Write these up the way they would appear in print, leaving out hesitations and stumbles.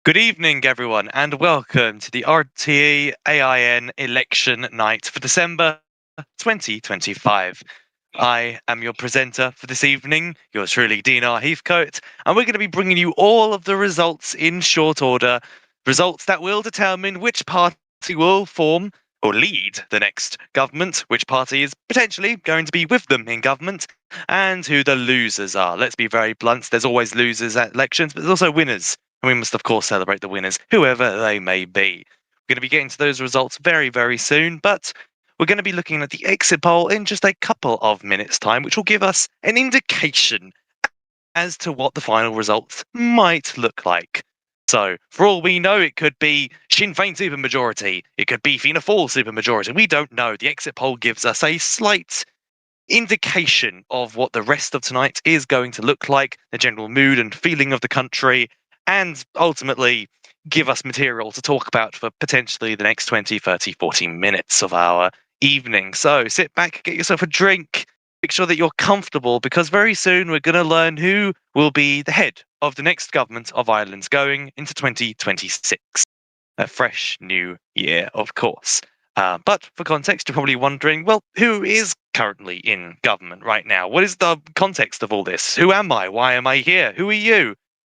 Good evening, everyone, and welcome to the Rté-Ain election night for December 2025. I am your presenter for this evening, yours truly, Rté-Ain, and we're going to be bringing you all of the results in short order, results that will determine which party will form or lead the next government, which party is potentially going to be with them in government, and who the losers are. Let's be very blunt, there's always losers at elections, but there's also winners. And we must, of course, celebrate the winners, whoever they may be. We're going to be getting to those results very, very soon, but we're going to be looking at the exit poll in just a couple of minutes' time, which will give us an indication as to what the final results might look like. So, for all we know, it could be Sinn Féin supermajority, it could be Fianna Fáil supermajority. We don't know. The exit poll gives us a slight indication of what the rest of tonight is going to look like, the general mood and feeling of the country, and ultimately give us material to talk about for potentially the next 20, 30, 40 minutes of our evening. So sit back, get yourself a drink, make sure that you're comfortable, because very soon we're going to learn who will be the head of the next government of Ireland going into 2026. A fresh new year, of course. But for context, you're probably wondering, well, who is currently in government right now? What is the context of all this? Who am I? Why am I here? Who are you?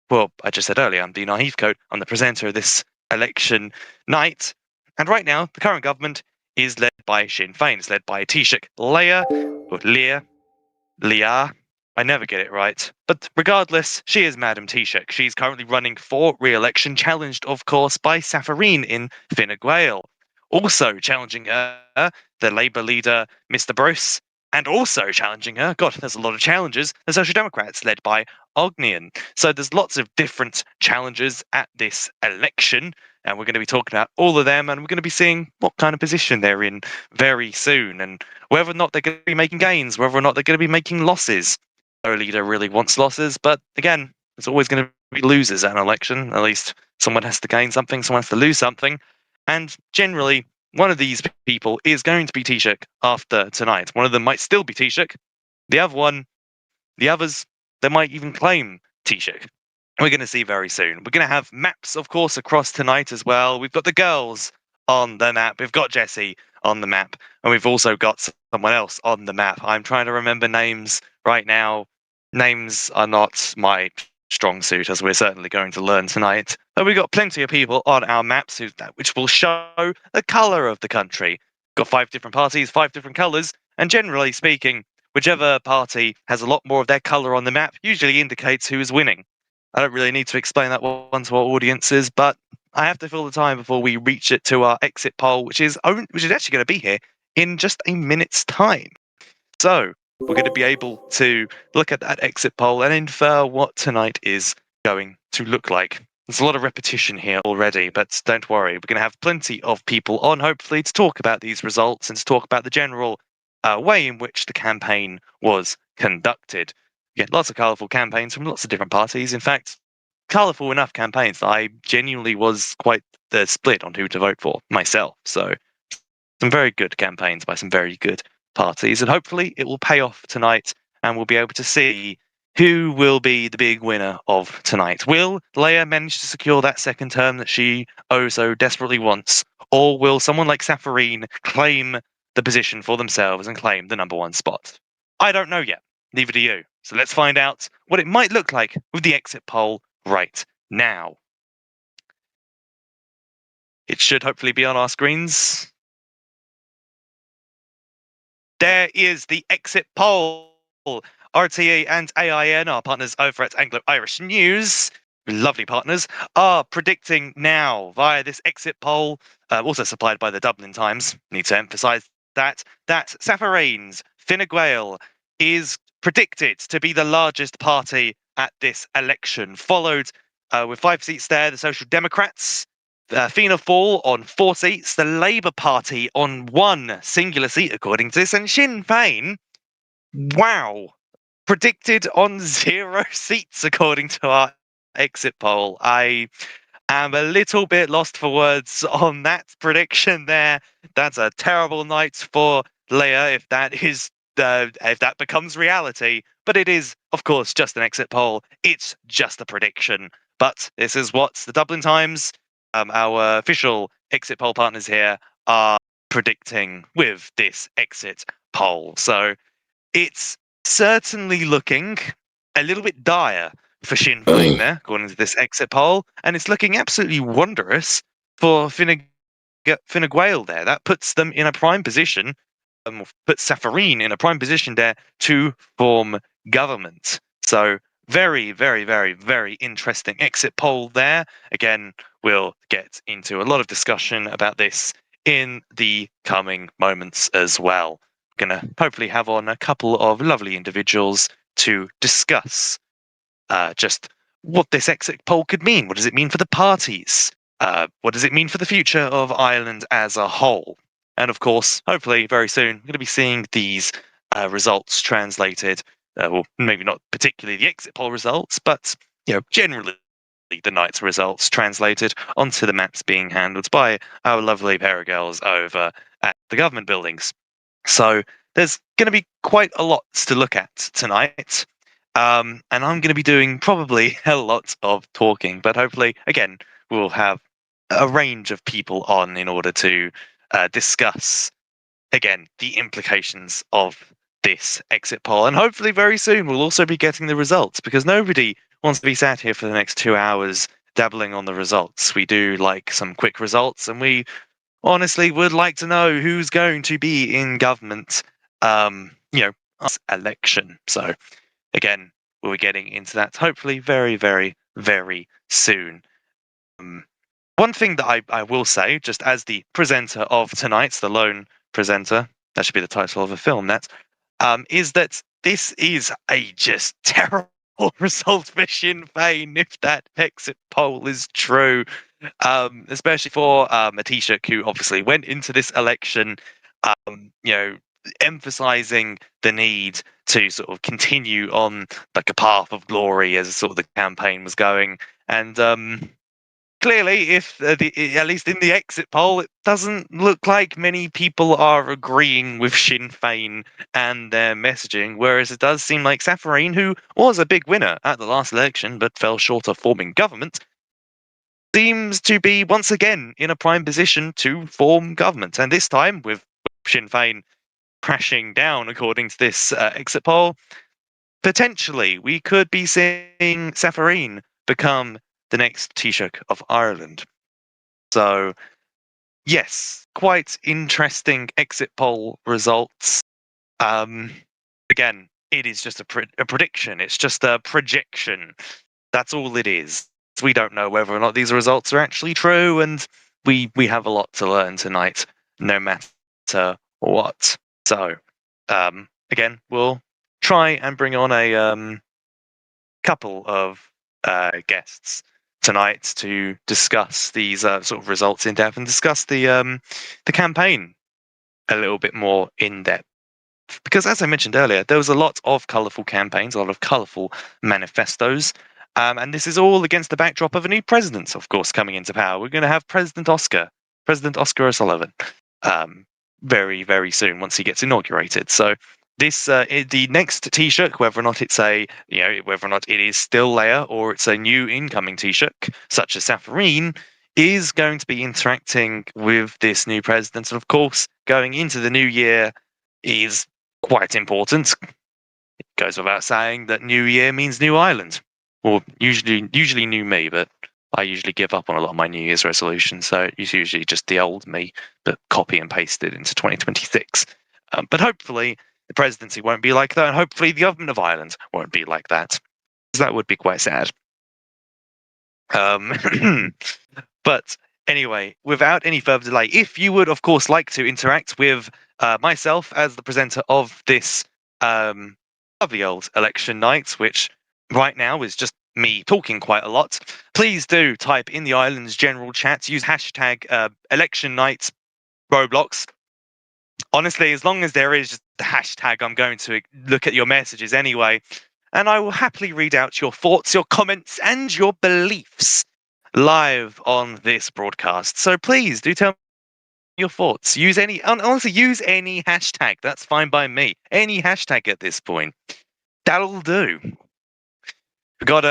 Well, I just said earlier, I'm Rté-Ain. I'm the presenter of this election night. And right now, the current government is led by Sinn Féin. It's led by Taoiseach Leah. I never get it right. But regardless, she is Madam Taoiseach. She's currently running for re-election, challenged, of course, by Safarine in Fine Gael. Also challenging her, the Labour leader, Mr. Bruce, and also challenging her, God, there's a lot of challenges, the Social Democrats, led by Ognian. So there's lots of different challenges at this election, and we're going to be talking about all of them, and we're going to be seeing what kind of position they're in very soon, and whether or not they're going to be making gains, whether or not they're going to be making losses. No leader really wants losses, but again, there's always going to be losers at an election. At least someone has to gain something, someone has to lose something. And generally, one of these people is going to be Taoiseach after tonight. One of them might still be Taoiseach. The others, they might even claim Taoiseach. We're going to see very soon. We're going to have maps, of course, across tonight as well. We've got the girls on the map. We've got Jessie on the map. And we've also got someone else on the map. I'm trying to remember names right now. Names are not my strong suit, as we're certainly going to learn tonight. But we've got plenty of people on our maps which will show the colour of the country. Got 5 different parties, 5 different colours, and generally speaking, whichever party has a lot more of their colour on the map usually indicates who is winning. I don't really need to explain that one to our audiences, but I have to fill the time before we reach it to our exit poll, which is actually going to be here in just a minute's time. So we're going to be able to look at that exit poll and infer what tonight is going to look like. There's a lot of repetition here already, but don't worry. We're going to have plenty of people on, hopefully, to talk about these results and to talk about the general way in which the campaign was conducted. You get lots of colourful campaigns from lots of different parties. In fact, colourful enough campaigns that I genuinely was quite the split on who to vote for myself. So some very good campaigns by some very good parties, and hopefully it will pay off tonight and we'll be able to see who will be the big winner of tonight. Will Leah manage to secure that second term that she so desperately wants, or will someone like Safarine claim the position for themselves and claim the #1 spot? I don't know yet, neither do you. So let's find out what it might look like with the exit poll right now. It should hopefully be on our screens. There is the exit poll. RTE and AIN, our partners over at Anglo-Irish News, lovely partners, are predicting now via this exit poll, also supplied by the Dublin Times, need to emphasise that Safarine's Fine Gael is predicted to be the largest party at this election, followed with 5 seats there, the Social Democrats, Fianna Fáil on 4 seats, the Labour Party on 1 singular seat, according to this, and Sinn Féin, wow, predicted on 0 seats, according to our exit poll. I am a little bit lost for words on that prediction there. That's a terrible night for Leah if that becomes reality. But it is, of course, just an exit poll. It's just a prediction. But this is what the Dublin Times, our official exit poll partners here, are predicting with this exit poll. So it's certainly looking a little bit dire for Sinn Féin there, according to this exit poll, and it's looking absolutely wondrous for Fine Gael there. That puts them in a prime position, puts Safarine in a prime position there to form government. So very, very, very, very interesting exit poll there. Again, we'll get into a lot of discussion about this in the coming moments as well. Going to hopefully have on a couple of lovely individuals to discuss just what this exit poll could mean. What does it mean for the parties? What does it mean for the future of Ireland as a whole? And of course, hopefully very soon, we're going to be seeing these results translated. Well, maybe not particularly the exit poll results, but generally the night's results translated onto the maps being handled by our lovely pair of girls over at the government buildings. So there's going to be quite a lot to look at tonight. And I'm going to be doing probably a lot of talking, but hopefully, again, we'll have a range of people on in order to discuss, again, the implications of this exit poll. And hopefully, very soon, we'll also be getting the results because nobody wants to be sat here for the next 2 hours dabbling on the results. We do like some quick results, and we honestly would like to know who's going to be in government, election. So, again, we'll be getting into that hopefully very, very, very soon. One thing that I will say, just as the presenter of tonight's, the lone presenter, that should be the title of a film, is that this is a just terrible result for Sinn Féin if that exit poll is true, especially for a Taoiseach who obviously went into this election, emphasizing the need to sort of continue on like a path of glory as sort of the campaign was going. And clearly, if at least in the exit poll, it doesn't look like many people are agreeing with Sinn Féin and their messaging, whereas it does seem like Safarine, who was a big winner at the last election but fell short of forming government, seems to be once again in a prime position to form government. And this time, with Sinn Féin crashing down, according to this exit poll, potentially we could be seeing Safarine become the next Taoiseach of Ireland. So, yes, quite interesting exit poll results. Again, it is just a prediction. It's just a projection. That's all it is. We don't know whether or not these results are actually true, and we have a lot to learn tonight, no matter what. So, again, we'll try and bring on a couple of guests tonight to discuss these sort of results in depth and discuss the campaign a little bit more in depth. Because as I mentioned earlier, there was a lot of colourful campaigns, a lot of colourful manifestos. And this is all against the backdrop of a new president, of course, coming into power. We're going to have President Oscar O'Sullivan, very, very soon once he gets inaugurated. So this the next Taoiseach, whether or not it's whether or not it is still Leia or it's a new incoming Taoiseach, such as Safarine, is going to be interacting with this new president. And of course, going into the new year is quite important. It goes without saying that New Year means New Ireland, or usually New Me, but I usually give up on a lot of my New Year's resolutions, so it's usually just the old me, but copy and pasted into 2026. But hopefully the presidency won't be like that, and hopefully the government of Ireland won't be like that, because that would be quite sad. But anyway, without any further delay, if you would, of course, like to interact with myself as the presenter of this lovely old election night, which right now is just me talking quite a lot, please do type in the Ireland's general chat, use hashtag election night Roblox. Honestly, as long as there is just the hashtag, I'm going to look at your messages anyway, and I will happily read out your thoughts, your comments, and your beliefs live on this broadcast. So please do tell me your thoughts. Honestly, use any hashtag. That's fine by me. Any hashtag at this point. That'll do. We got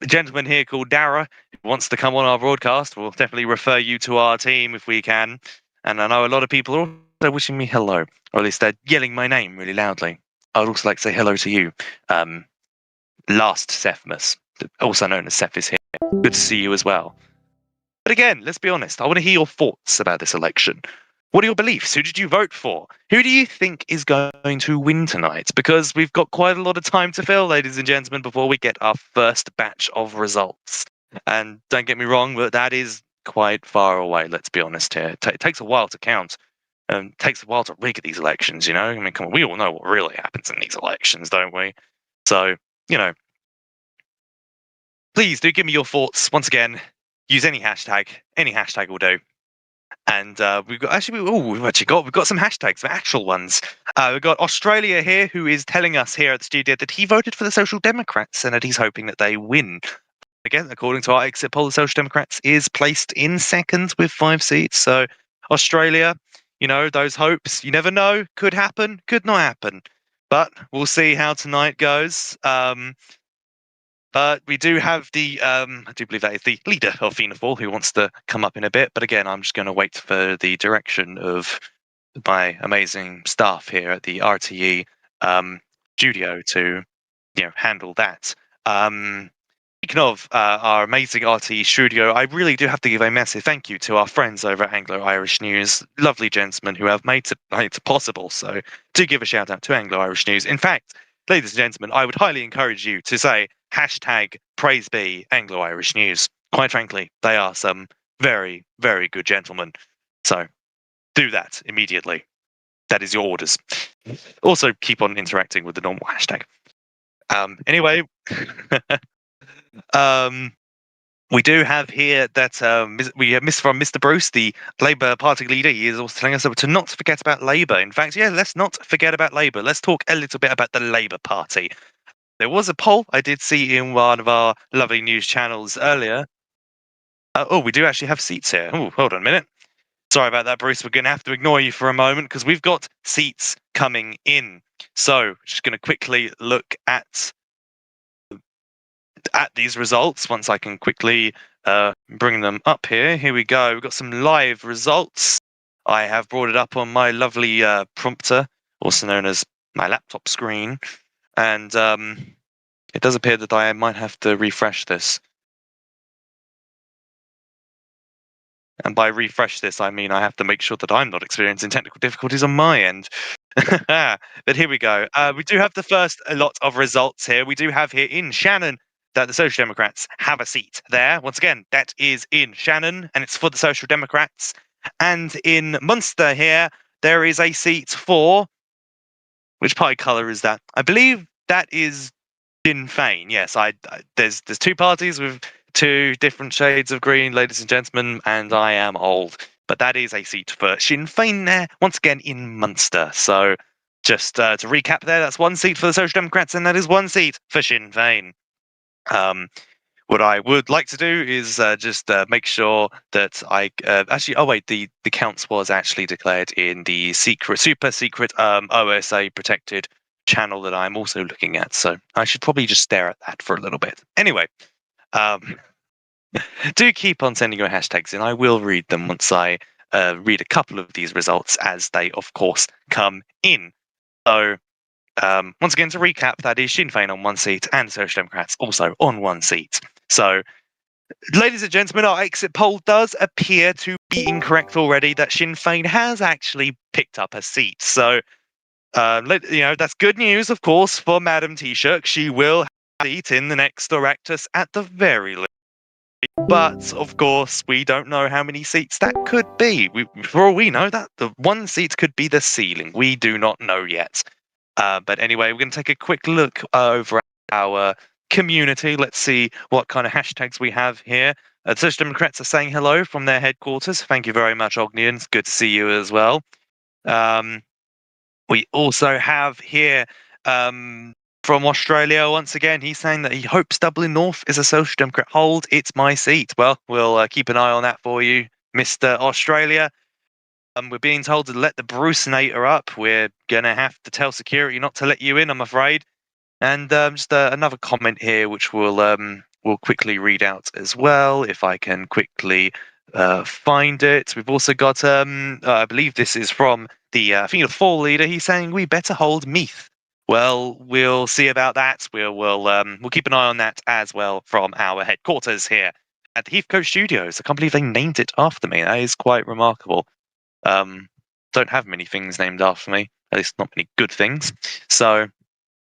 gentleman here called Dara who wants to come on our broadcast. We'll definitely refer you to our team if we can. And I know a lot of people are also wishing me hello, or at least they're yelling my name really loudly. I would also like to say hello to you, Last Cephmus, also known as Ceph is here. Good to see you as well. But again, let's be honest. I want to hear your thoughts about this election. What are your beliefs? Who did you vote for? Who do you think is going to win tonight? Because we've got quite a lot of time to fill, ladies and gentlemen, before we get our first batch of results. And don't get me wrong, but that is quite far away, let's be honest here. It takes a while to count. And it takes a while to rig these elections, you know? I mean, come on, we all know what really happens in these elections, don't we? So, you know, please do give me your thoughts once again. Use any hashtag will do. And we've got we've got some hashtags, some actual ones. We've got Australia here, who is telling us here at the studio that he voted for the Social Democrats and that he's hoping that they win. Again, according to our exit poll, the Social Democrats is placed in second with 5 seats. So Australia, you know, those hopes, you never know, could happen, could not happen. But we'll see how tonight goes. But we do have the, I do believe that is the leader of Phenafall who wants to come up in a bit. But again, I'm just going to wait for the direction of my amazing staff here at the RTE studio to, you know, handle that. Speaking of our amazing RTE studio, I really do have to give a massive thank you to our friends over at Anglo-Irish News, lovely gentlemen who have made it possible. So do give a shout out to Anglo-Irish News. In fact, ladies and gentlemen, I would highly encourage you to say hashtag praise be Anglo-Irish News. Quite frankly, they are some very, very good gentlemen. So do that immediately. That is your orders. Also, keep on interacting with the normal hashtag. Anyway, we do have here that we have from Mr. Bruce, the Labour Party leader. He is also telling us to not forget about Labour. In fact, yeah, let's not forget about Labour. Let's talk a little bit about the Labour Party. There was a poll I did see in one of our lovely news channels earlier. Oh, we do actually have seats here. Oh, hold on a minute. Sorry about that, Bruce. We're going to have to ignore you for a moment because we've got seats coming in. So, just going to quickly look at these results once I can quickly bring them up here. Here we go. We've got some live results. I have brought it up on my lovely prompter, also known as my laptop screen. And it does appear that I might have to refresh this. And by refresh this, I mean I have to make sure that I'm not experiencing technical difficulties on my end. But here we go. We do have the first lot of results here. We do have here in Shannon that the Social Democrats have a seat there. Once again, that is in Shannon, and it's for the Social Democrats. And in Munster here, there is a seat for... Which party colour is that? I believe that is Sinn Féin. Yes, there's 2 parties with 2 different shades of green, ladies and gentlemen, and I am old. But that is a seat for Sinn Féin there, once again in Munster. So just to recap there, that's 1 seat for the Social Democrats, and that is 1 seat for Sinn Féin. What I would like to do is just make sure that I actually. Oh wait, the counts was actually declared in the super secret OSA protected channel that I'm also looking at. So I should probably just stare at that for a little bit. Anyway, do keep on sending your hashtags in. I will read them once I read a couple of these results as they, of course, come in. So. Once again, to recap, that is Sinn Féin on 1 seat and the Social Democrats also on 1 seat. So, ladies and gentlemen, our exit poll does appear to be incorrect already, that Sinn Féin has actually picked up a seat. So, you know, that's good news, of course, for Madam Taoiseach. She will have a seat in the next Oireachtas at the very least. But, of course, we don't know how many seats that could be. For all we know, that the 1 seat could be the ceiling. We do not know yet. But anyway, we're going to take a quick look over our community. Let's see what kind of hashtags we have here. The Social Democrats are saying hello from their headquarters. Thank you very much, Ognian. It's good to see you as well. We also have here from Australia, once again, he's saying that he hopes Dublin North is a Social Democrat hold. It's my seat. Well, we'll keep an eye on that for you, Mr. Australia. We're being told to let the Bruceinator up. We're going to have to tell security not to let you in, I'm afraid. And just another comment here, which will we'll quickly read out as well if I can quickly find it. We've also got, I believe this is from the Fianna Fáil leader. He's saying we better hold Meath. Well, we'll see about that. We'll keep an eye on that as well from our headquarters here at the Heathcote Studios. I can't believe they named it after me. That is quite remarkable. Don't have many things named after me, at least not many good things. So,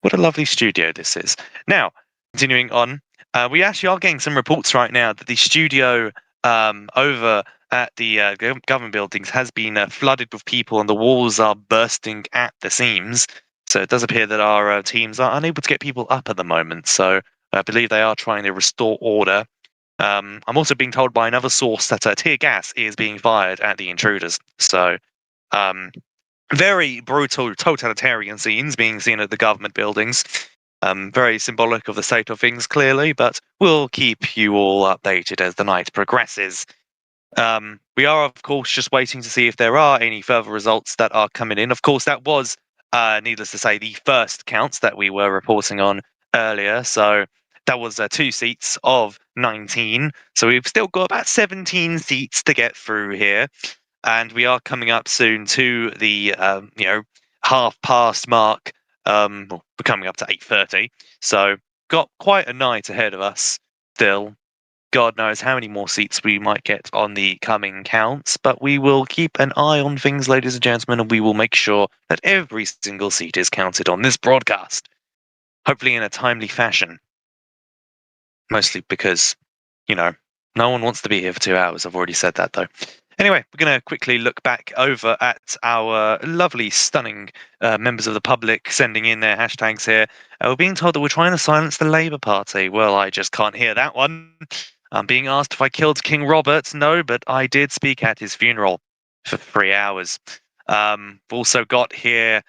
what a lovely studio this is. Now, continuing on, we actually are getting some reports right now that the studio over at the government buildings has been flooded with people and the walls are bursting at the seams. So it does appear that our teams are unable to get people up at the moment. So I believe they are trying to restore order. I'm also being told by another source that tear gas is being fired at the intruders. So very brutal totalitarian scenes being seen at the government buildings. Very symbolic of the state of things, clearly, but we'll keep you all updated as the night progresses. We are, of course, just waiting to see if there are any further results that are coming in. Of course, that was, needless to say, the first counts that we were reporting on earlier. So that was 2 seats of 19. So we've still got about 17 seats to get through here. And we are coming up soon to the, 1/2 mark. We're coming up to 8:30. So got quite a night ahead of us still. God knows how many more seats we might get on the coming counts, but we will keep an eye on things, ladies and gentlemen, and we will make sure that every single seat is counted on this broadcast. Hopefully in a timely fashion. Mostly because, no one wants to be here for 2 hours. I've already said that, though. Anyway, we're going to quickly look back over at our lovely, stunning members of the public sending in their hashtags here. We're being told that we're trying to silence the Labour Party. Well, I just can't hear that one. I'm being asked if I killed King Robert. No, but I did speak at his funeral for 3 hours. We've also got here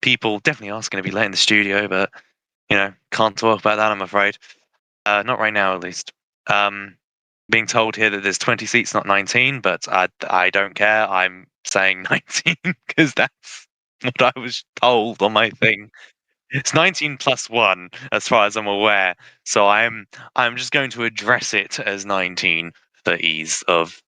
people definitely are going to be late in the studio, but, can't talk about that, I'm afraid. Not right now, at least. Being told here that there's 20 seats, not 19, but I don't care. I'm saying 19 because that's what I was told on my thing. It's 19 plus 1, as far as I'm aware. So I'm just going to address it as 19 for ease of,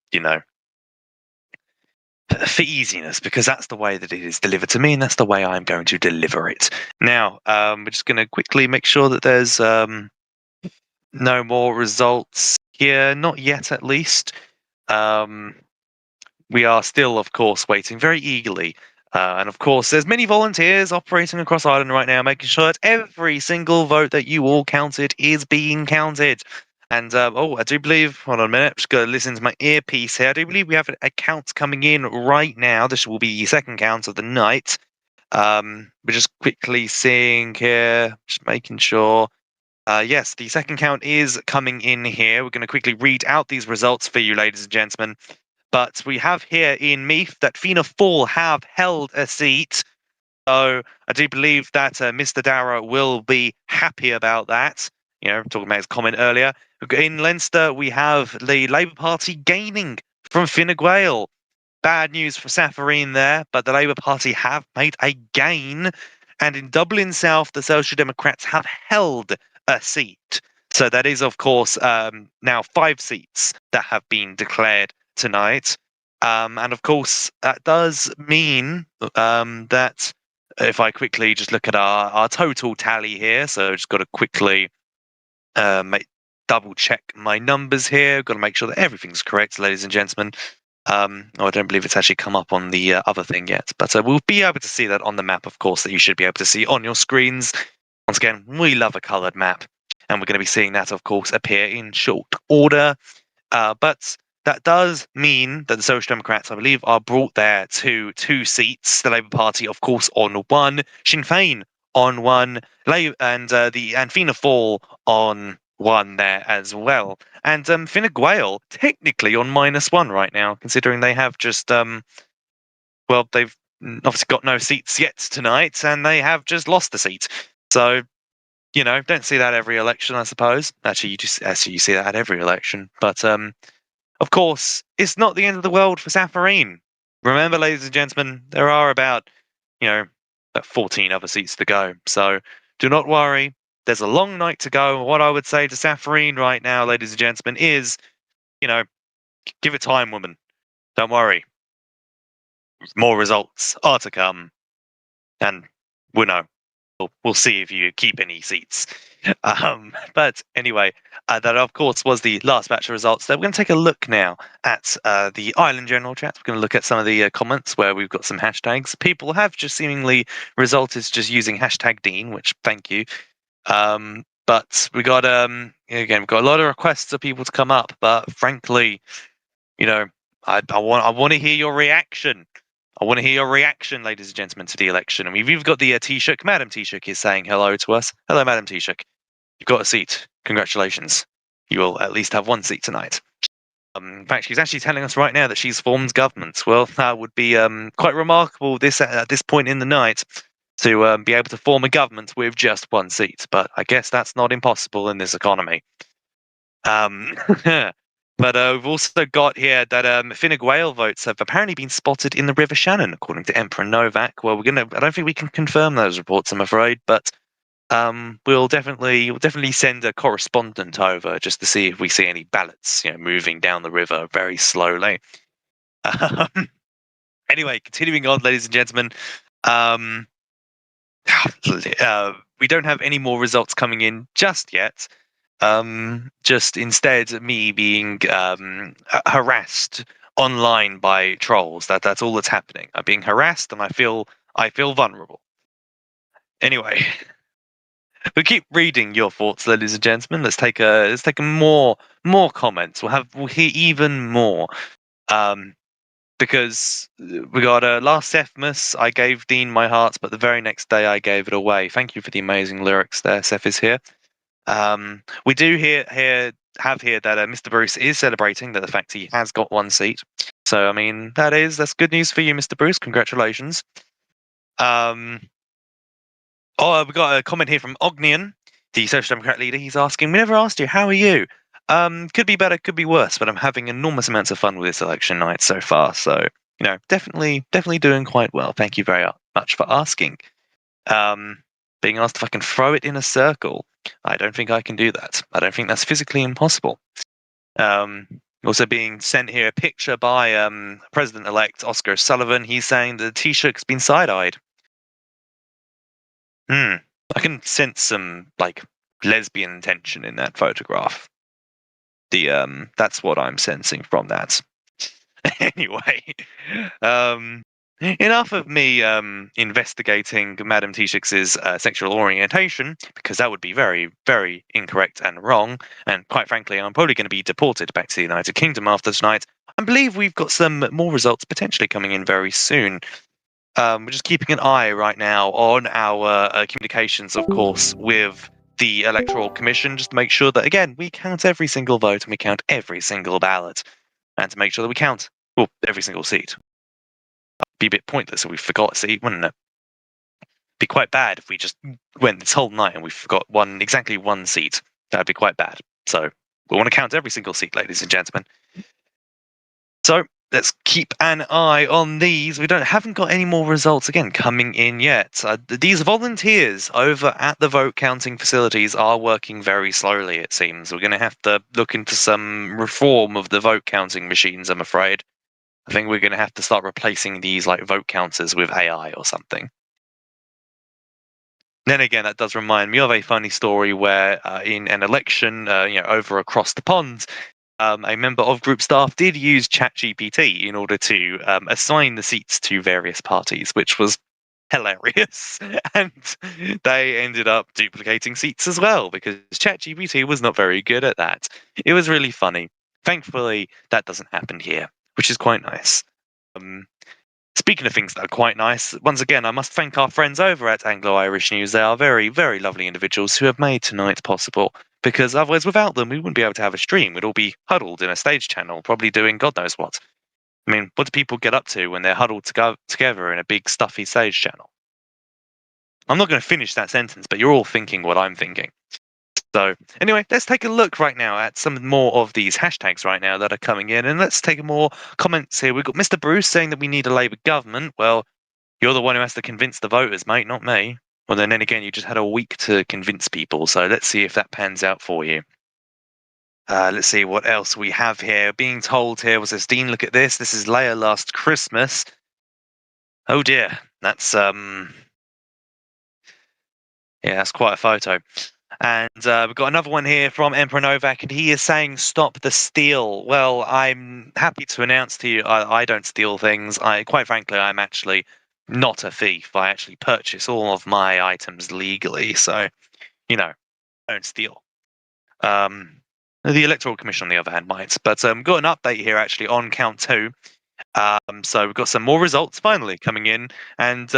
for easiness, because that's the way that it is delivered to me, and that's the way I'm going to deliver it. Now, we're just going to quickly make sure that there's no more results here, not yet at least. We are still, of course, waiting very eagerly. And of course, there's many volunteers operating across Ireland right now, making sure that every single vote that you all counted is being counted. And I do believe, hold on a minute, I'm just going to listen to my earpiece here. I do believe we have a count coming in right now. This will be the second count of the night. We're just quickly seeing here, just making sure. Yes, the second count is coming in here. We're going to quickly read out these results for you, ladies and gentlemen. But we have here in Meath that Fianna Fáil have held a seat. So I do believe that Mr. Darragh will be happy about that. Talking about his comment earlier. In Leinster, we have the Labour Party gaining from Fine Gael. Bad news for Safareen there, but the Labour Party have made a gain. And in Dublin South, the Social Democrats have held a seat. So that is, of course, now 5 seats that have been declared tonight. And of course, that does mean that if I quickly just look at our total tally here, so just got to quickly double check my numbers here. Got to make sure that everything's correct, ladies and gentlemen. I don't believe it's actually come up on the other thing yet, but we'll be able to see that on the map, of course, that you should be able to see on your screens. Once again, we love a coloured map, and we're going to be seeing that, of course, appear in short order. But that does mean that the Social Democrats, I believe, are brought there to 2 seats. The Labour Party, of course, on 1. Sinn Féin on 1, and Fianna Fáil on 1 there as well. And Fine Gael technically on -1 right now, considering they have just they've obviously got no seats yet tonight, and they have just lost a seat. So don't see that every election, I suppose. Actually, you see that at every election. But of course, it's not the end of the world for Safareen. Remember, ladies and gentlemen, there are about 14 other seats to go. So do not worry. There's a long night to go. What I would say to Safarine right now, ladies and gentlemen, is, give it time, woman. Don't worry. More results are to come. And we'll see if you keep any seats. But anyway, that of course was the last batch of results. So we're going to take a look now at the Island General chat. We're going to look at some of the comments where we've got some hashtags. People have just seemingly resulted just using hashtag Dean, which thank you. But we got again, we've got a lot of requests of people to come up, but frankly, I want to hear your reaction. I want to hear your reaction, ladies and gentlemen, to the election. And we've even got the Taoiseach. Madam Taoiseach is saying hello to us. Hello, Madam Taoiseach. You've got a seat. Congratulations. You will at least have one seat tonight. In fact, she's actually telling us right now that she's formed government. Well, that would be quite remarkable at this point in the night to be able to form a government with just one seat. But I guess that's not impossible in this economy. But we've also got here that Fine Gael votes have apparently been spotted in the River Shannon, according to Emperor Novak. Well, I don't think we can confirm those reports, I'm afraid, but we'll definitely send a correspondent over just to see if we see any ballots, moving down the river very slowly. Anyway, continuing on, ladies and gentlemen. We don't have any more results coming in just yet. Just instead me being harassed online by trolls. That's all that's happening. I'm being harassed and I feel vulnerable. Anyway, we keep reading your thoughts, ladies and gentlemen. Let's take more comments. We'll hear even more. Because we got last Sephmas, I gave Dean my heart, but the very next day I gave it away. Thank you for the amazing lyrics there. Seth is here. We do have here that Mr. Bruce is celebrating the fact he has got one seat. So I mean that's good news for you, Mr. Bruce. Congratulations. We got a comment here from Ognian, the Social Democrat leader. He's asking, "We never asked you, how are you? Could be better, could be worse, but I'm having enormous amounts of fun with this election night so far. So definitely doing quite well. Thank you very much for asking." Being asked if I can throw it in a circle. I don't think I can do that. I don't think that's physically impossible. Also being sent here a picture by President-elect Oscar Sullivan. He's saying the Taoiseach's been side-eyed. I can sense some lesbian tension in that photograph. That's what I'm sensing from that. Anyway, enough of me investigating Madam Taoiseach's sexual orientation, because that would be very, very incorrect and wrong. And quite frankly, I'm probably going to be deported back to the United Kingdom after tonight. I believe we've got some more results potentially coming in very soon. We're just keeping an eye right now on our communications, of course, with the Electoral Commission, just to make sure that, again, we count every single vote and we count every single ballot, and to make sure that we count every single seat. Be a bit pointless if we forgot a seat, wouldn't it? Be quite bad if we just went this whole night and we forgot exactly one seat. That'd be quite bad. So we want to count every single seat, ladies and gentlemen. So let's keep an eye on these. We haven't got any more results again coming in yet. These volunteers over at the vote counting facilities are working very slowly, it seems. We're going to have to look into some reform of the vote counting machines, I'm afraid. I think we're going to have to start replacing these vote counters with AI or something. Then again, that does remind me of a funny story where in an election, over across the pond, a member of group staff did use ChatGPT in order to assign the seats to various parties, which was hilarious. And they ended up duplicating seats as well because ChatGPT was not very good at that. It was really funny. Thankfully, that doesn't happen here, which is quite nice. Speaking of things that are quite nice, once again, I must thank our friends over at Anglo-Irish News. They are very, very lovely individuals who have made tonight possible, because otherwise, without them, we wouldn't be able to have a stream. We'd all be huddled in a stage channel, probably doing God knows what. I mean, what do people get up to when they're huddled together in a big, stuffy stage channel? I'm not going to finish that sentence, but you're all thinking what I'm thinking. So anyway, let's take a look right now at some more of these hashtags right now that are coming in, and let's take more comments here. We've got Mr. Bruce saying that we need a Labour government. Well, you're the one who has to convince the voters, mate, not me. Well, then again, you just had a week to convince people, so let's see if that pans out for you. Let's see what else we have here. Being told here was this, Dean, look at this. This is Leia Last Christmas. Oh dear, that's yeah, that's quite a photo. And we've got another one here from Emperor Novak, and he is saying, "Stop the steal." Well, I'm happy to announce to you, I don't steal things. Quite frankly, I'm actually not a thief. I actually purchase all of my items legally, so I don't steal. The Electoral Commission, on the other hand, might. But got an update here actually on count two. So we've got some more results finally coming in, and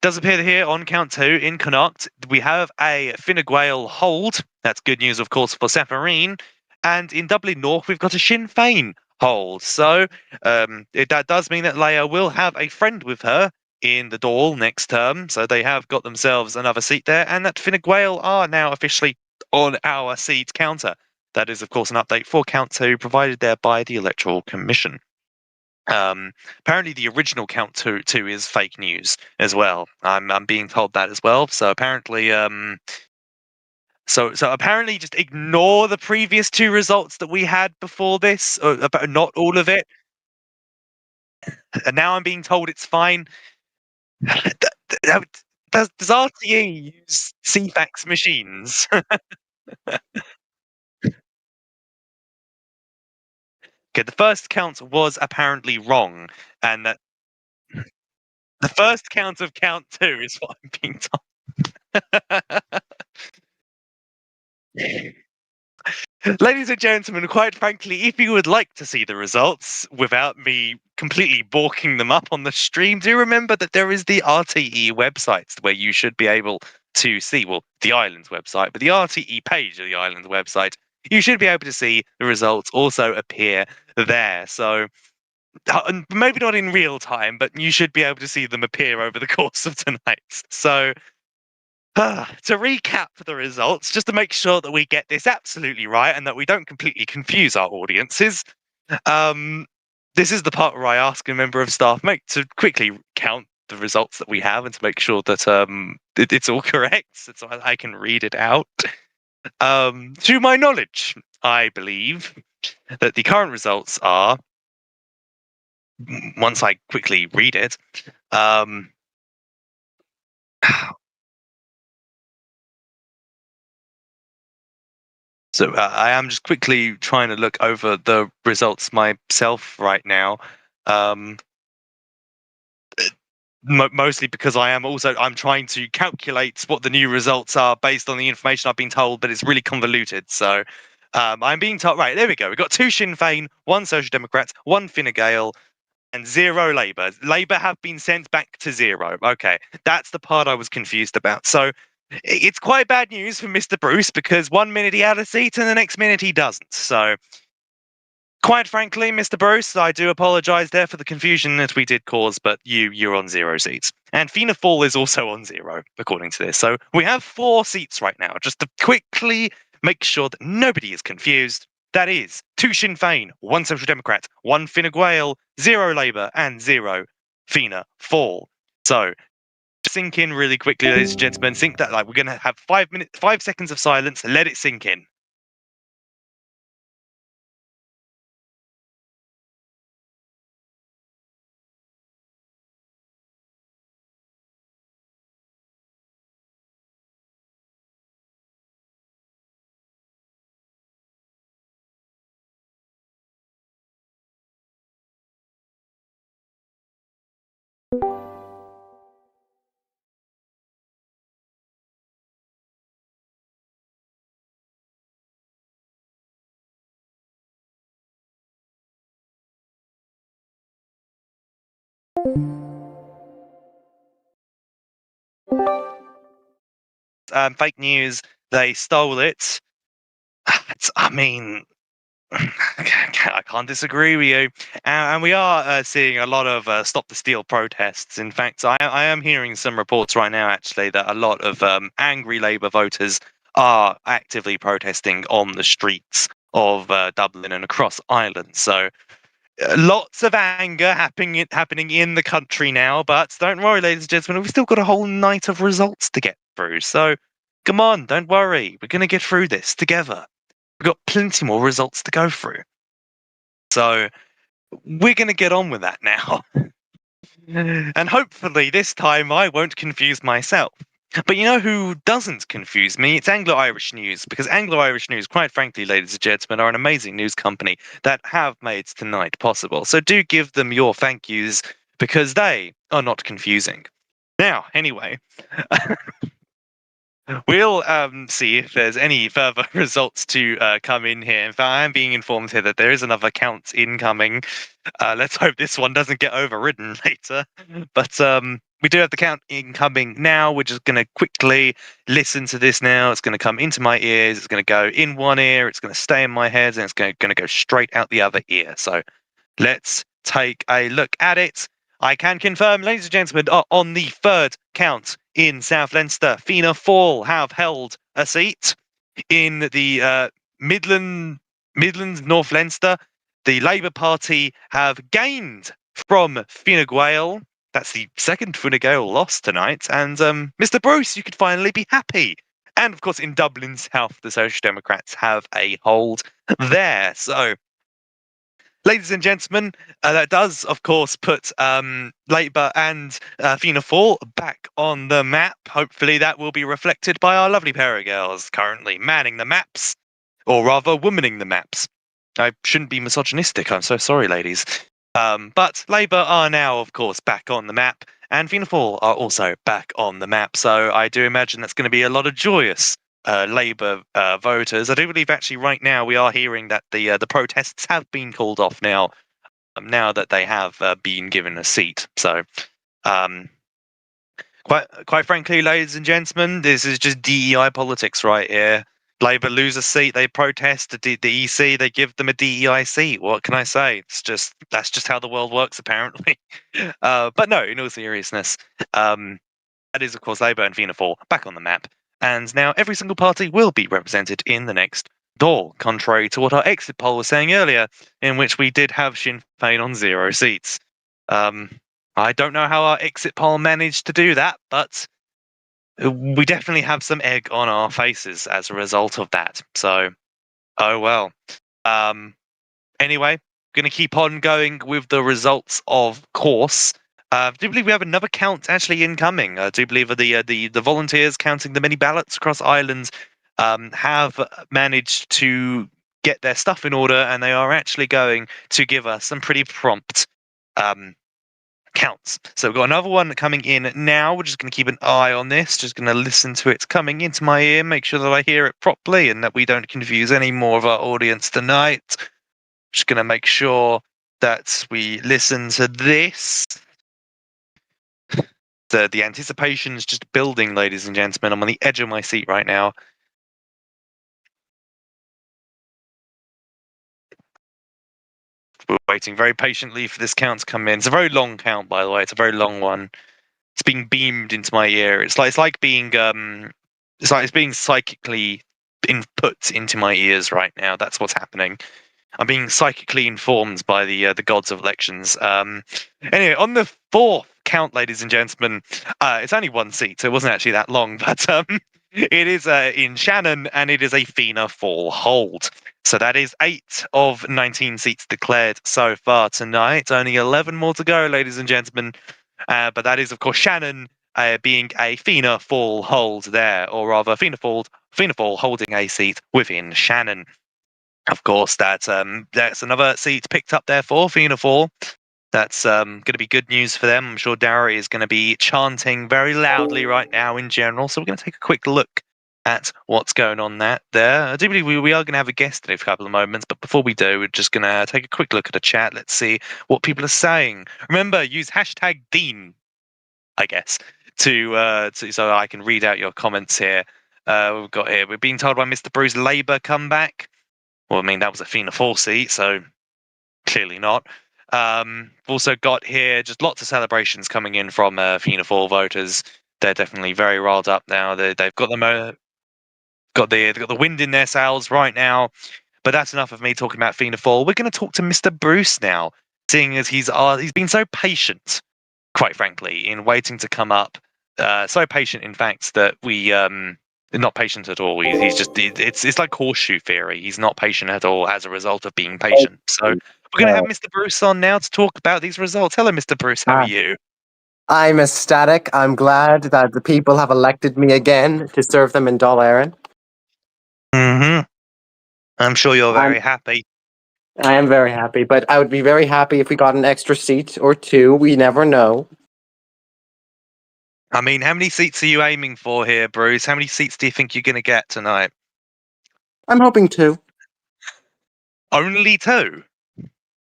does appear here on count two in Connacht, we have a Fine Gael hold. That's good news, of course, for Safarine. And in Dublin North, we've got a Sinn Féin hold. So that does mean that Leia will have a friend with her in the Dáil next term. So they have got themselves another seat there. And that Fine Gael are now officially on our seat counter. That is, of course, an update for count two provided there by the Electoral Commission. Apparently the original count two is fake news as well. I'm being told that as well. So apparently so apparently just ignore the previous two results that we had before this, or about not all of it. And now I'm being told it's fine. Does RTE use CFAX machines? Okay, the first count was apparently wrong, and that the first count of count two is what I'm being told. Ladies and gentlemen, quite frankly, if you would like to see the results without me completely balking them up on the stream, do remember that there is the RTE website where you should be able to see, well, the island's website, but the RTE page of the island's website, you should be able to see the results also appear there. So maybe not in real time, but you should be able to see them appear over the course of tonight. So to recap the results, just to make sure that we get this absolutely right and that we don't completely confuse our audiences, um, this is the part where I ask a member of staff to quickly count the results that we have and to make sure that it's all correct, so I can read it out. To my knowledge, I believe that the current results are, once I quickly read it, so I am just quickly trying to look over the results myself right now, um, mostly because I'm trying to calculate what the new results are based on the information I've been told, but it's really convoluted. So I'm being told, right, there we go. We've got 2 Sinn Féin, 1 Social Democrats, 1 Fine Gael, and 0 Labour. Labour have been sent back to 0. Okay, that's the part I was confused about. So it's quite bad news for Mr. Bruce because 1 minute he had a seat and the next minute he doesn't. So quite frankly, Mr. Bruce, I do apologise there for the confusion that we did cause, but you're on 0 seats. And Fianna Fáil is also on 0, according to this. So we have 4 seats right now, just to quickly make sure that nobody is confused. That is 2 Sinn Féin, 1 Social Democrat, 1 Fine Gael, 0 Labour, and 0 Fianna Fáil. So sink in really quickly, ladies and gentlemen. Think that, like, we're going to have 5 seconds of silence. Let it sink in. Fake news. They stole it. I mean, I can't disagree with you. And we are seeing a lot of Stop the Steal protests. In fact, I am hearing some reports right now, actually, that a lot of angry Labour voters are actively protesting on the streets of Dublin and across Ireland. So Lots of anger happening in the country now, but don't worry, ladies and gentlemen, we've still got a whole night of results to get through. So come on, don't worry. We're going to get through this together. We've got plenty more results to go through. So we're going to get on with that now. And hopefully this time I won't confuse myself. But you know who doesn't confuse me? It's Anglo-Irish News, because Anglo-Irish News, quite frankly, ladies and gentlemen, are an amazing news company that have made tonight possible. So do give them your thank yous, because they are not confusing. Now, anyway, we'll see if there's any further results to come in here. In fact, I'm being informed here that there is another count incoming. Let's hope this one doesn't get overridden later. But we do have the count incoming now. We're just going to quickly listen to this now. It's going to come into my ears. It's going to go in one ear. It's going to stay in my head. And it's going to go straight out the other ear. So let's take a look at it. I can confirm, ladies and gentlemen, on the third count in South Leinster, Fianna Fáil have held a seat. In the Midlands, North Leinster, the Labour Party have gained from Fine Gael. That's the second Fine Gael loss tonight. And Mr. Bruce, you could finally be happy. And of course, in Dublin South, the Social Democrats have a hold there. So, ladies and gentlemen, that does, of course, put Labour and Fianna Fáil back on the map. Hopefully that will be reflected by our lovely pair of girls currently manning the maps, or rather, womaning the maps. I shouldn't be misogynistic, I'm so sorry, ladies. But Labour are now, of course, back on the map, and Fianna Fáil are also back on the map, so I do imagine that's going to be a lot of joyous Labour voters. I do believe actually right now we are hearing that the protests have been called off now, now that they have been given a seat. So, quite frankly, ladies and gentlemen, this is just DEI politics right here. Labour lose a seat, they protest. The EC, they give them a DEI seat. What can I say? That's just how the world works, apparently. But no, in all seriousness, that is, of course, Labour and Fianna Fáil back on the map. And now every single party will be represented in the next door, contrary to what our exit poll was saying earlier, in which we did have Sinn Féin on 0 seats. I don't know how our exit poll managed to do that, but we definitely have some egg on our faces as a result of that. So, oh well. Anyway, going to keep on going with the results, of course. I do believe we have another count actually incoming. I do believe the volunteers counting the many ballots across Ireland have managed to get their stuff in order, and they are actually going to give us some pretty prompt counts. So we've got another one coming in now. We're just going to keep an eye on this, just going to listen to it coming into my ear, make sure that I hear it properly and that we don't confuse any more of our audience tonight. Just going to make sure that we listen to this. The anticipation is just building, ladies and gentlemen. I'm on the edge of my seat right now. We're waiting very patiently for this count to come in. It's a very long count, by the way. It's a very long one. It's being beamed into my ear. It's like being it's being psychically input into my ears right now. That's what's happening. I'm being psychically informed by the gods of elections. Anyway, on the fourth count, ladies and gentlemen, it's only one seat, so it wasn't actually that long, but it is in Shannon, and it is a Fianna Fáil hold. So that is 8 of 19 seats declared so far tonight. Only 11 more to go, ladies and gentlemen. But that is, of course, Shannon being a Fianna Fáil hold there, or rather, Fianna Fáil holding a seat within Shannon. Of course, that's another seat picked up there for Fianna Fáil. That's going to be good news for them. I'm sure Darry is going to be chanting very loudly right now in general. So we're going to take a quick look at what's going on there. I do believe we are going to have a guest in a couple of moments, but before we do, we're just going to take a quick look at the chat. Let's see what people are saying. Remember, use hashtag Dean, I guess, to so I can read out your comments here. We've got here. We're being told by Mr. Bruce Labour come back. Well, I mean, that was a Fianna Fáil seat, so clearly not. We've also got here just lots of celebrations coming in from Fianna Fáil voters. They're definitely very riled up now. They've got they've got the wind in their sails right now. But that's enough of me talking about Fianna Fáil. We're going to talk to Mr. Bruce now. seeing as he's been so patient, quite frankly, in waiting to come up. So patient, in fact, that we not patient at all. He's just it's like horseshoe theory. He's not patient at all as a result of being patient. So we're going to have Mr. Bruce on now to talk about these results. Hello, Mr. Bruce. How are you? I'm ecstatic. I'm glad that the people have elected me again to serve them in Rté-Ain. I'm sure you're I'm, very happy. I am very happy, but I would be very happy if we got an extra seat or two. We never know. I mean, how many seats are you aiming for here, Bruce? How many seats do you think you're going to get tonight? I'm hoping to. Only 2?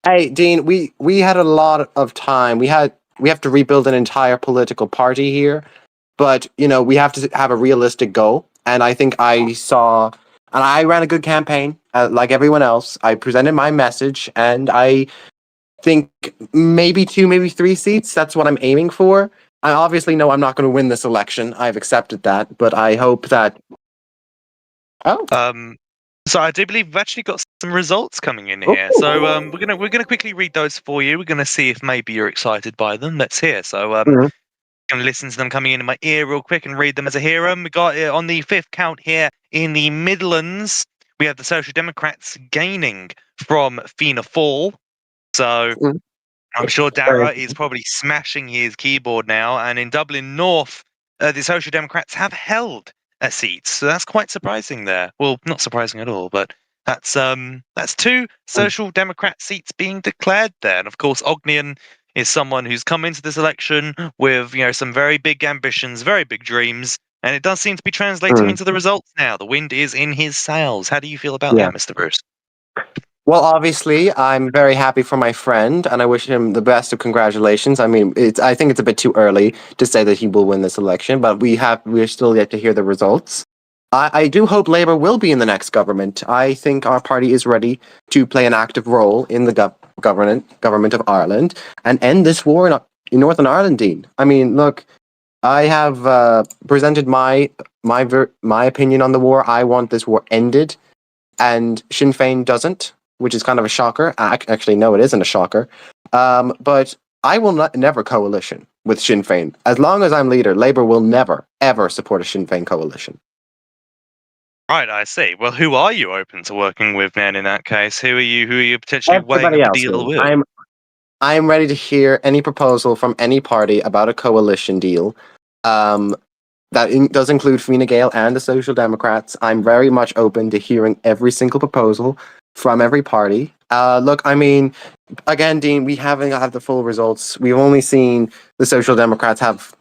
Hey, Dean, we had a lot of time. We have to rebuild an entire political party here, but we have to have a realistic goal. And I think and I ran a good campaign, like everyone else. I presented my message, and I think maybe 2, maybe 3 seats. That's what I'm aiming for. I obviously know I'm not going to win this election. I've accepted that, but I hope that. Oh. So I do believe we've actually got some results coming in here. So we're gonna quickly read those for you. We're gonna see if maybe you're excited by them. Let's hear. So Mhm. gonna listen to them coming in my ear real quick and read them as I hear them. We got it on the 5th count here in the Midlands. We have the Social Democrats gaining from Fianna Fáil. So Mhm. I'm sure Dara is probably smashing his keyboard now. And in Dublin North, the Social Democrats have held a seat, so that's quite surprising there. Well, not surprising at all, but that's 2 Social Democrat seats being declared there. And of course, Ognian is someone who's come into this election with some very big ambitions, very big dreams, and it does seem to be translating into the results now. The wind is in his sails. How do you feel about Yeah. that, Mr. Bruce? Well, obviously, I'm very happy for my friend, and I wish him the best of congratulations. I mean, I think it's a bit too early to say that he will win this election, but we're still yet to hear the results. I do hope Labour will be in the next government. I think our party is ready to play an active role in the government of Ireland and end this war in Northern Ireland, Dean. I mean, look, I have presented my opinion on the war. I want this war ended, and Sinn Féin doesn't, which is kind of a shocker. Actually, no, it isn't a shocker. But I will never coalition with Sinn Féin. As long as I'm leader, Labour will never, ever support a Sinn Féin coalition. Right, I see. Well, who are you open to working with, man? In that case, who are you potentially weighing Everybody up a else, deal Dean. with? I'm ready to hear any proposal from any party about a coalition deal. That does include Fine Gael and the Social Democrats. I'm very much open to hearing every single proposal from every party. Look, I mean, again, Dean, we haven't had the full results. We've only seen the Social Democrats have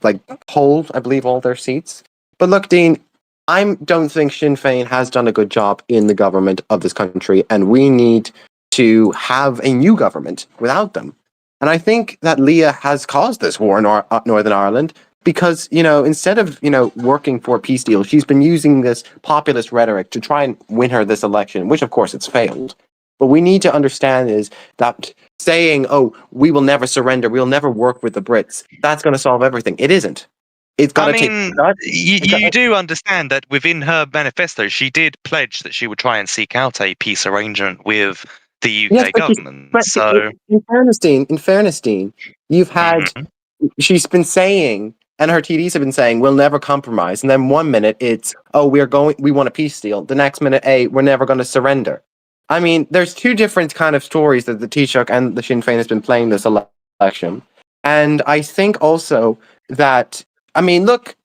hold, I believe, all their seats. But look, Dean, I don't think Sinn Féin has done a good job in the government of this country, and we need to have a new government without them. And I think that Leah has caused this war in Northern Ireland because, instead of, working for a peace deal, she's been using this populist rhetoric to try and win her this election, which of course it's failed. But we need to understand is that saying, oh, we will never surrender, we'll never work with the Brits, that's going to solve everything. It isn't. It's got I to take. mean, you do understand that within her manifesto, she did pledge that she would try and seek out a peace arrangement with the Yes, UK but government. So, in fairness, Dean, you've had Mhm. she's been saying, and her TDs have been saying, we'll never compromise. And then one minute it's, oh, we want a peace deal. The next minute, hey, we're never going to surrender. I mean, there's 2 different kind of stories that the Taoiseach and the Sinn Féin has been playing this election. And I think also that, I mean, look,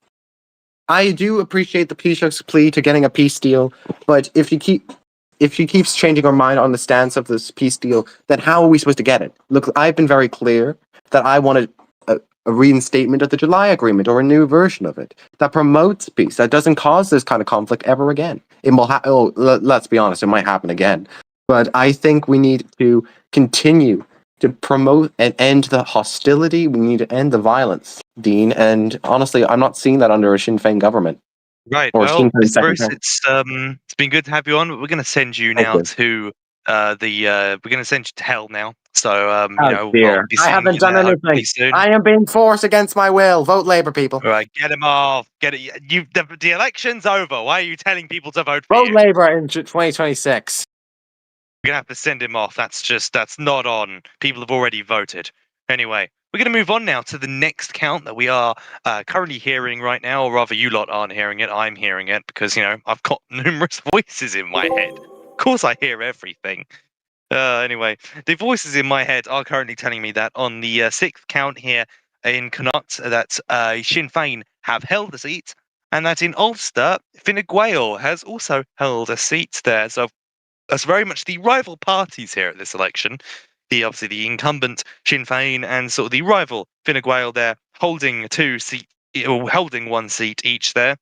I do appreciate the Taoiseach's plea to getting a peace deal, but if she keeps changing her mind on the stance of this peace deal, then how are we supposed to get it? Look, I've been very clear that I wanted a reinstatement of the July Agreement or a new version of it that promotes peace, that doesn't cause this kind of conflict ever again. It will let's be honest, it might happen again. But I think we need to continue to promote and end the hostility. We need to end the violence, Dean. And honestly, I'm not seeing that under a Sinn Féin government. Right. Or Well, Sinn Féin Mr. Bruce, secretary. it's been good to have you on. But we're going to send you Thank now you. to we're going to send you to hell now. So Oh I'll dear. be I seeing haven't you done there anything. hopefully soon. I am being forced against my will. Vote Labour, people. All right, get him off. Get it. The election's over. Why are you telling people to vote for Vote you? Labour in 2026. We're gonna have to send him off. That's not on. People have already voted. Anyway, we're gonna move on now to the next count that we are currently hearing right now, or rather, you lot aren't hearing it. I'm hearing it because I've got numerous voices in my head. Of course, I hear everything. Anyway, the voices in my head are currently telling me that on the sixth count here in Connaught, that Sinn Féin have held a seat, and that in Ulster, Fine Gael has also held a seat there. So that's very much the rival parties here at this election. Obviously the incumbent Sinn Féin and sort of the rival Fine Gael there holding holding one seat each there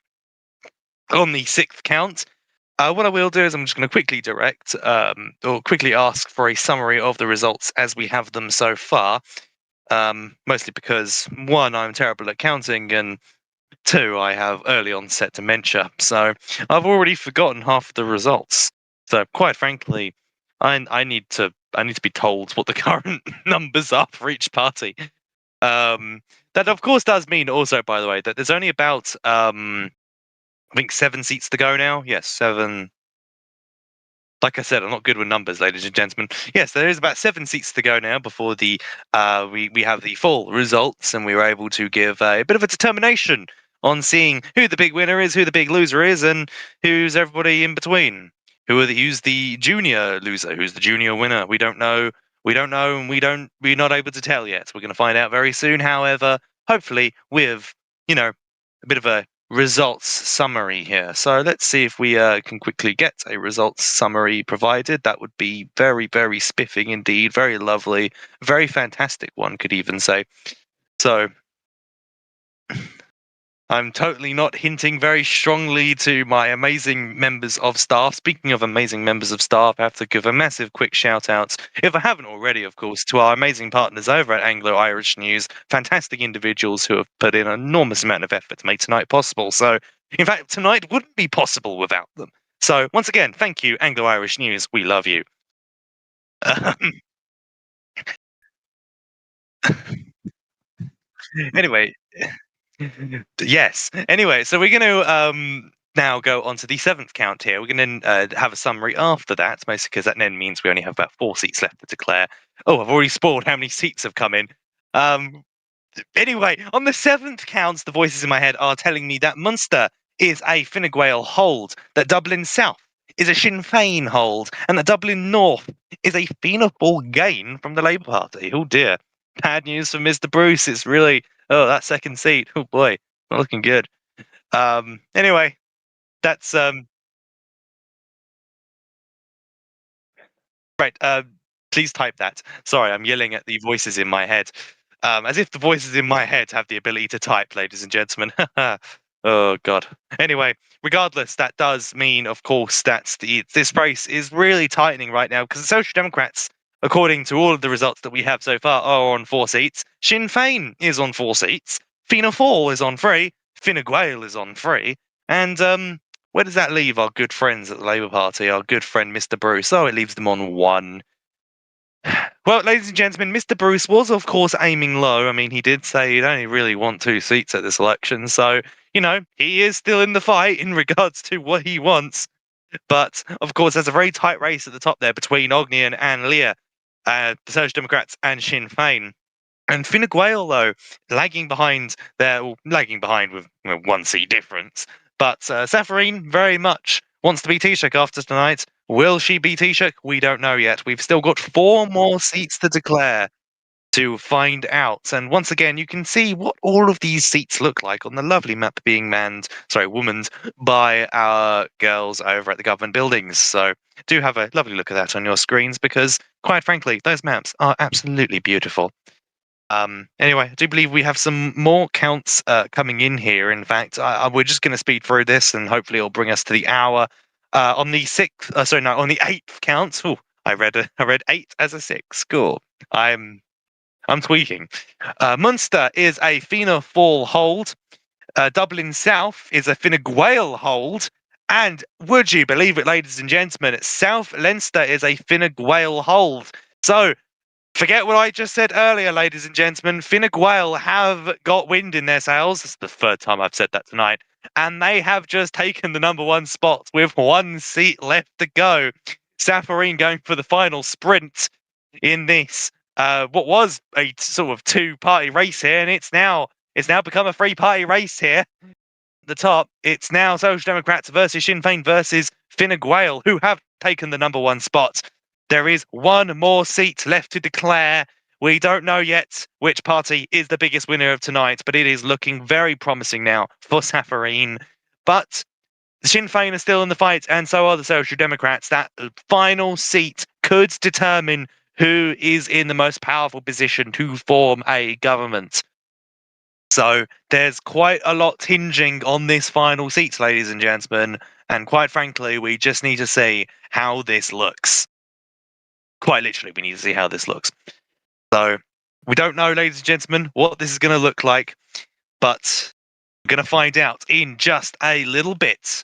on the sixth count. What I will do is I'm just going to quickly or quickly ask for a summary of the results as we have them so far. Mostly because one, I'm terrible at counting, and two, I have early onset dementia, so I've already forgotten half of the results. So quite frankly, I need to be told what the current numbers are for each party. That of course does mean also, by the way, that there's only about I think 7 seats to go now. Yes, 7. Like I said, I'm not good with numbers, ladies and gentlemen. Yes, there is about 7 seats to go now before the we have the full results, and we were able to give a bit of a determination on seeing who the big winner is, who the big loser is, and who's everybody in between. Who's the junior loser? Who's the junior winner? We don't know. We don't know, and we're not able to tell yet. We're going to find out very soon. However, hopefully with a bit of a results summary here. So let's see if we can quickly get a results summary provided. That would be very, very spiffing indeed. Very lovely. Very fantastic, one could even say. So I'm totally not hinting very strongly to my amazing members of staff. Speaking of amazing members of staff, I have to give a massive quick shout out, if I haven't already, of course, to our amazing partners over at Anglo-Irish News. Fantastic individuals who have put in an enormous amount of effort to make tonight possible. So, in fact, tonight wouldn't be possible without them. So, once again, thank you, Anglo-Irish News. We love you. Anyway, yes. Anyway, so we're going to now go on to the seventh count here. We're going to have a summary after that, mostly because that then means we only have about 4 seats left to declare. Oh, I've already spoiled how many seats have come in. Anyway, on the seventh counts, the voices in my head are telling me that Munster is a Fine Gael hold, that Dublin South is a Sinn Féin hold, and that Dublin North is a Fianna Fáil gain from the Labour Party. Oh dear. Bad news for Mr. Bruce. It's really, that second seat. Oh boy, not looking good. Anyway, that's right. Please type that. Sorry, I'm yelling at the voices in my head. As if the voices in my head have the ability to type, ladies and gentlemen. Oh God. Anyway, regardless, that does mean, of course, that this race is really tightening right now because the Social Democrats, according to all of the results that we have so far, are on 4 seats. Sinn Féin is on 4 seats. Fianna Fáil is on 3. Fine Gael is on 3. And where does that leave our good friends at the Labour Party? Our good friend Mr. Bruce. Oh, it leaves them on 1. Well, ladies and gentlemen, Mr. Bruce was, of course, aiming low. I mean, he did say he'd only really want 2 seats at this election. So, he is still in the fight in regards to what he wants. But, of course, there's a very tight race at the top there between Ognian and Lear, the Social Democrats and Sinn Féin. And Fine Gael, though, lagging behind with 1 seat difference. But Safarine very much wants to be Taoiseach after tonight. Will she be Taoiseach? We don't know yet. We've still got 4 more seats to declare to find out. And once again, you can see what all of these seats look like on the lovely map being womaned by our girls over at the government buildings. So do have a lovely look at that on your screens because, quite frankly, those maps are absolutely beautiful. Anyway, I do believe we have some more counts coming in here. In fact, we're just going to speed through this, and hopefully, it'll bring us to the hour. On the on the 8th count. Oh, I read 8 as a 6. Cool. I'm tweaking. Munster is a Fianna Fáil hold. Dublin South is a Fine Gael hold. And would you believe it, ladies and gentlemen, South Leinster is a Fine Gael hold. So forget what I just said earlier, ladies and gentlemen. Fine Gael have got wind in their sails. This is the 3rd time I've said that tonight. And they have just taken the number 1 spot with 1 seat left to go. Safarine going for the final sprint in this what was a sort of two-party race here, and it's now become a three-party race here. At the top, it's now Social Democrats versus Sinn Féin versus Fine Gael, who have taken the number one spot. There is one more seat left to declare. We don't know yet which party is the biggest winner of tonight, but it is looking very promising now for Safarine. But Sinn Féin are still in the fight, and so are the Social Democrats. That final seat could determine who is in the most powerful position to form a government. So there's quite a lot hinging on this final seat, ladies and gentlemen, and quite frankly, we just need to see how this looks. Quite literally, we need to see how this looks. So we don't know, ladies and gentlemen, what this is going to look like, but we're going to find out in just a little bit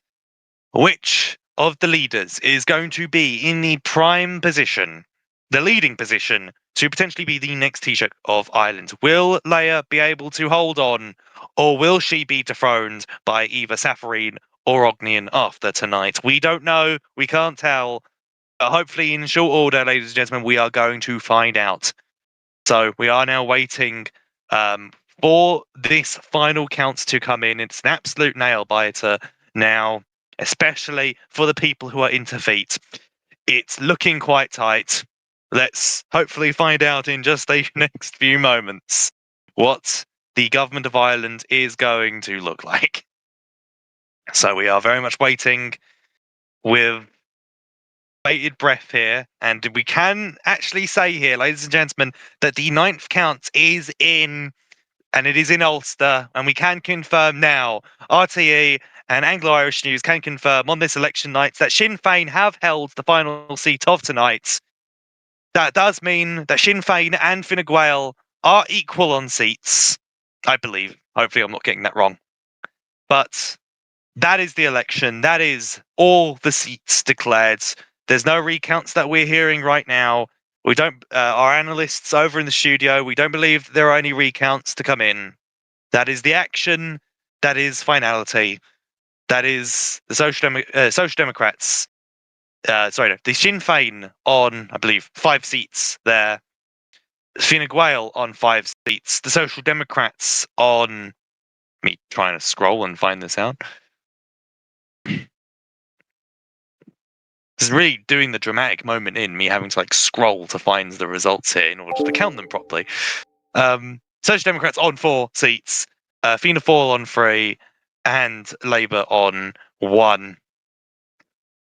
which of the leaders is going to be in the prime position, the leading position, to potentially be the next Taoiseach of Ireland. Will Leia be able to hold on, or will she be dethroned by either Safarine or Ognian after tonight? We don't know. We can't tell. Hopefully, in short order, ladies and gentlemen, we are going to find out. So we are now waiting for this final count to come in. It's an absolute nail-biter now, especially for the people who are in defeat. It's looking quite tight. Let's hopefully find out in just the next few moments what the government of Ireland is going to look like. So we are very much waiting with bated breath here, and we can actually say here, ladies and gentlemen, that the 9th count is in, and it is in Ulster, and we can confirm now, RTE and Anglo-Irish News can confirm on this election night that Sinn Féin have held the final seat of tonight. That does mean that Sinn Féin and Fine Gael are equal on seats, I believe. Hopefully I'm not getting that wrong. But that is the election. That is all the seats declared. There's no recounts that we're hearing right now. We don't. Our analysts over in the studio, we don't believe there are any recounts to come in. That is the action. That is finality. That is the Social Democrats. The Sinn Féin on, I believe, 5 seats there. Fine Gael on 5 seats. The Social Democrats on. Me trying to scroll and find this out. This is really doing the dramatic moment in me having to scroll to find the results here in order to count them properly. Social Democrats on 4 seats, Fianna Fáil on 3, and Labour on 1.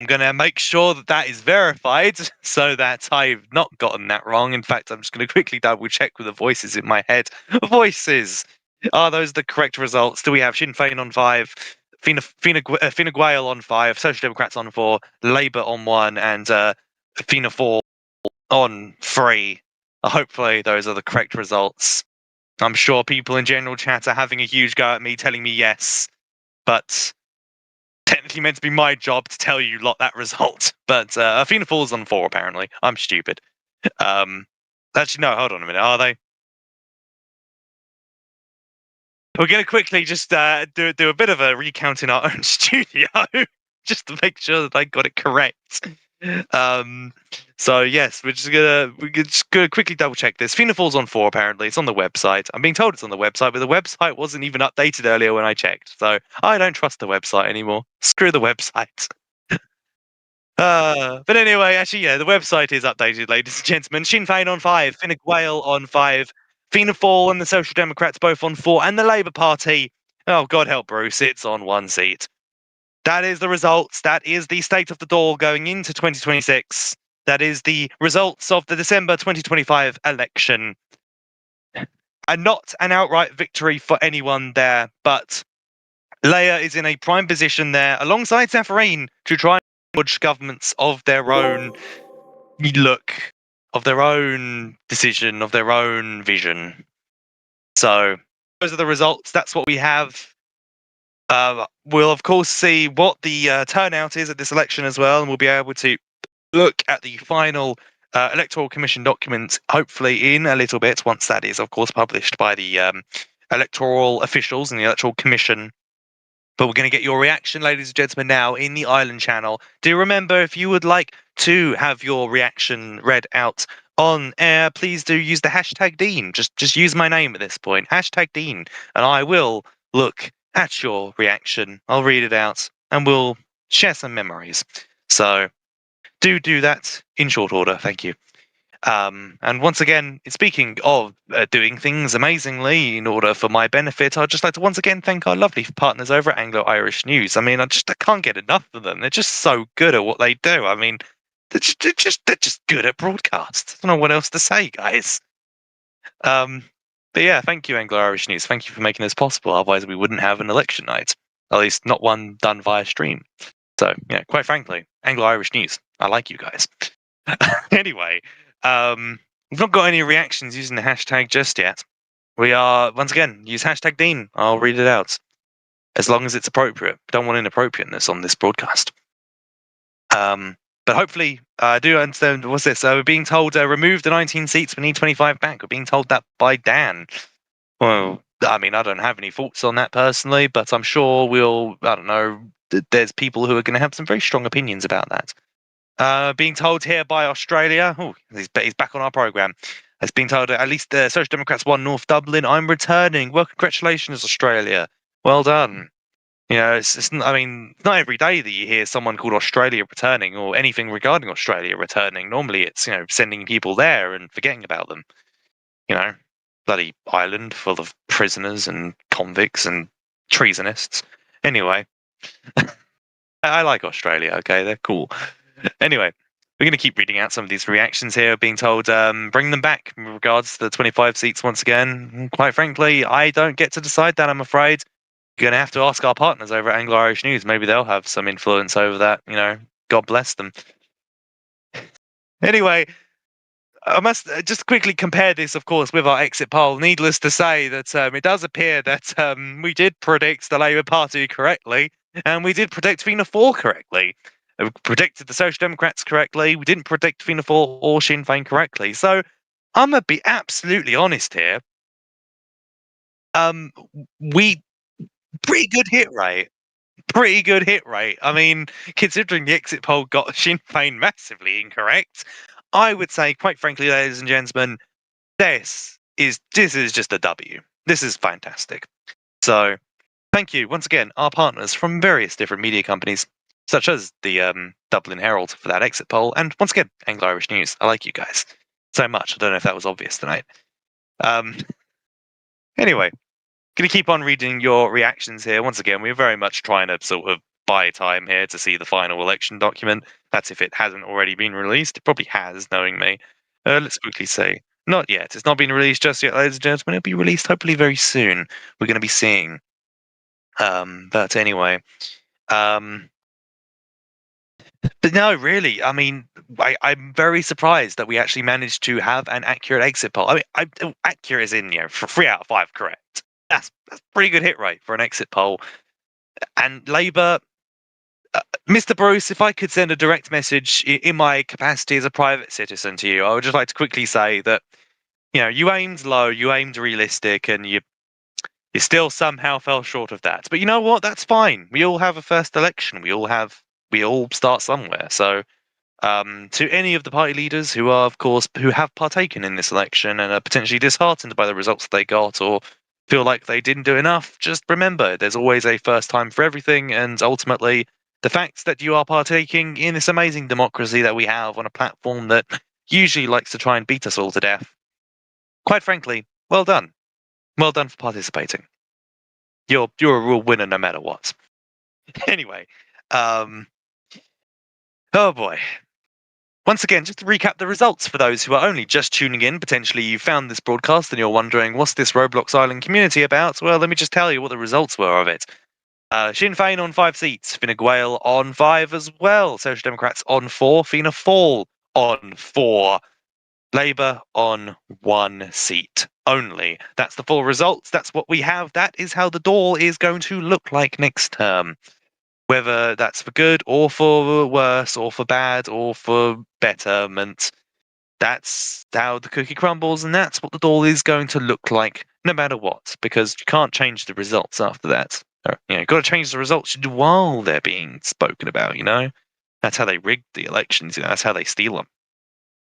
I'm going to make sure that that is verified so that I've not gotten that wrong. In fact, I'm just going to quickly double check with the voices in my head. Voices! Are those the correct results? Do we have Sinn Féin on 5? Fine Gael on 5, Social Democrats on 4, Labour on 1, and Fianna Fáil on 3. Hopefully, those are the correct results. I'm sure people in general chat are having a huge go at me, telling me yes, but technically meant to be my job to tell you lot that result. But Fianna Fáil's on 4 apparently. I'm stupid. Actually, no. Hold on a minute. Are they? We're going to quickly just do a bit of a recount in our own studio, just to make sure that I got it correct. So yes, we're just gonna quickly double check this. Fianna Fáil's on 4 apparently. It's on the website. I'm being told it's on the website, but the website wasn't even updated earlier when I checked. So I don't trust the website anymore. Screw the website. But anyway, actually, yeah, the website is updated, ladies and gentlemen. Sinn Féin on 5, Fine Gael on 5, Fianna Fáil and the Social Democrats both on 4, and the Labour Party, oh God help Bruce, it's on 1 seat. That is the results. That is the state of the Dáil going into 2026. That is the results of the December 2025 election. And not an outright victory for anyone there, but Leia is in a prime position there alongside Safarine to try and forge governments of their own look, of their own decision, of their own vision. So those are the results. That's what we have. We'll of course see what the turnout is at this election as well, and we'll be able to look at the final Electoral Commission document hopefully in a little bit, once that is of course published by the electoral officials and the Electoral Commission. But we're going to get your reaction, ladies and gentlemen, now in the Island channel. Do remember, if you would like to have your reaction read out on air, please do use the hashtag Dean. Just use my name at this point, hashtag Dean, and I will look at your reaction. I'll read it out, and we'll share some memories. So do that in short order. Thank you. And once again, speaking of doing things amazingly in order for my benefit, I'd just like to once again thank our lovely partners over at Anglo-Irish News. I mean, I can't get enough of them. They're just so good at what they do. I mean, they're just good at broadcast. I don't know what else to say, guys. But yeah, thank you, Anglo-Irish News. Thank you for making this possible. Otherwise, we wouldn't have an election night. At least not one done via stream. So, yeah, quite frankly, Anglo-Irish News. I like you guys. Anyway, we've not got any reactions using the hashtag just yet. We are, once again, use hashtag Dean. I'll read it out. As long as it's appropriate. Don't want inappropriateness on this broadcast. But hopefully, I do understand. What's this? We're being told remove the 19 seats. We need 25 back. We're being told that by Dan. Well, I mean, I don't have any thoughts on that personally, but I'm sure I don't know, there's people who are going to have some very strong opinions about that. Being told here by Australia, he's back on our programme. It's being told at least the Social Democrats won North Dublin. I'm returning. Well, congratulations, Australia. Well done. You know, I mean, not every day that you hear someone called Australia returning or anything regarding Australia returning. Normally it's, sending people there and forgetting about them. Bloody island full of prisoners and convicts and treasonists. Anyway, I like Australia, okay? They're cool. Anyway, we're going to keep reading out some of these reactions here, being told bring them back in regards to the 25 seats once again. Quite frankly, I don't get to decide that, I'm afraid. You're going to have to ask our partners over at Anglo-Irish News. Maybe they'll have some influence over that. God bless them. Anyway, I must just quickly compare this, of course, with our exit poll. Needless to say that it does appear that we did predict the Labour Party correctly, and we did predict Fianna Fáil correctly. We predicted the Social Democrats correctly. We didn't predict Fianna Fáil or Sinn Féin correctly. So I'm going to be absolutely honest here. We pretty good hit rate. Pretty good hit rate. I mean, considering the exit poll got Sinn Féin massively incorrect, I would say, quite frankly, ladies and gentlemen, this is just a W. This is fantastic. So, thank you once again, our partners from various different media companies, such as the Dublin Herald for that exit poll, and once again, Anglo-Irish News. I like you guys so much. I don't know if that was obvious tonight. Anyway, going to keep on reading your reactions here. Once again, we're very much trying to sort of buy time here to see the final election document. That's if it hasn't already been released. It probably has, knowing me. Let's quickly see. Not yet. It's not been released just yet, ladies and gentlemen. It'll be released hopefully very soon. We're going to be seeing. But anyway. But no, really, I mean, I'm very surprised that we actually managed to have an accurate exit poll. I mean, accurate is in, for 3 out of 5 correct. That's pretty good hit rate for an exit poll. And Labour, Mr. Bruce, if I could send a direct message in my capacity as a private citizen to you, I would just like to quickly say that, you aimed low, you aimed realistic, and you still somehow fell short of that. But you know what? That's fine. We all have a first election. We all start somewhere. So to any of the party leaders who are, of course, who have partaken in this election and are potentially disheartened by the results that they got or feel like they didn't do enough, just remember there's always a first time for everything, and ultimately the fact that you are partaking in this amazing democracy that we have on a platform that usually likes to try and beat us all to death, quite frankly, well done for participating. You're a real winner no matter what. Anyway, oh boy. Once again, just to recap the results for those who are only just tuning in. Potentially you found this broadcast and you're wondering, what's this Roblox Island community about? Well, let me just tell you what the results were of it. Sinn Féin on 5 seats, Fine Gael on 5 as well, Social Democrats on 4, Fianna Fáil on 4, Labour on 1 seat only. That's the full results. That's what we have. That is how the door is going to look like next term. Whether that's for good or for worse or for bad or for betterment, that's how the cookie crumbles, and that's what the doll is going to look like no matter what, because you can't change the results after that. got to change the results while they're being spoken about. That's how they rig the elections. That's how they steal them.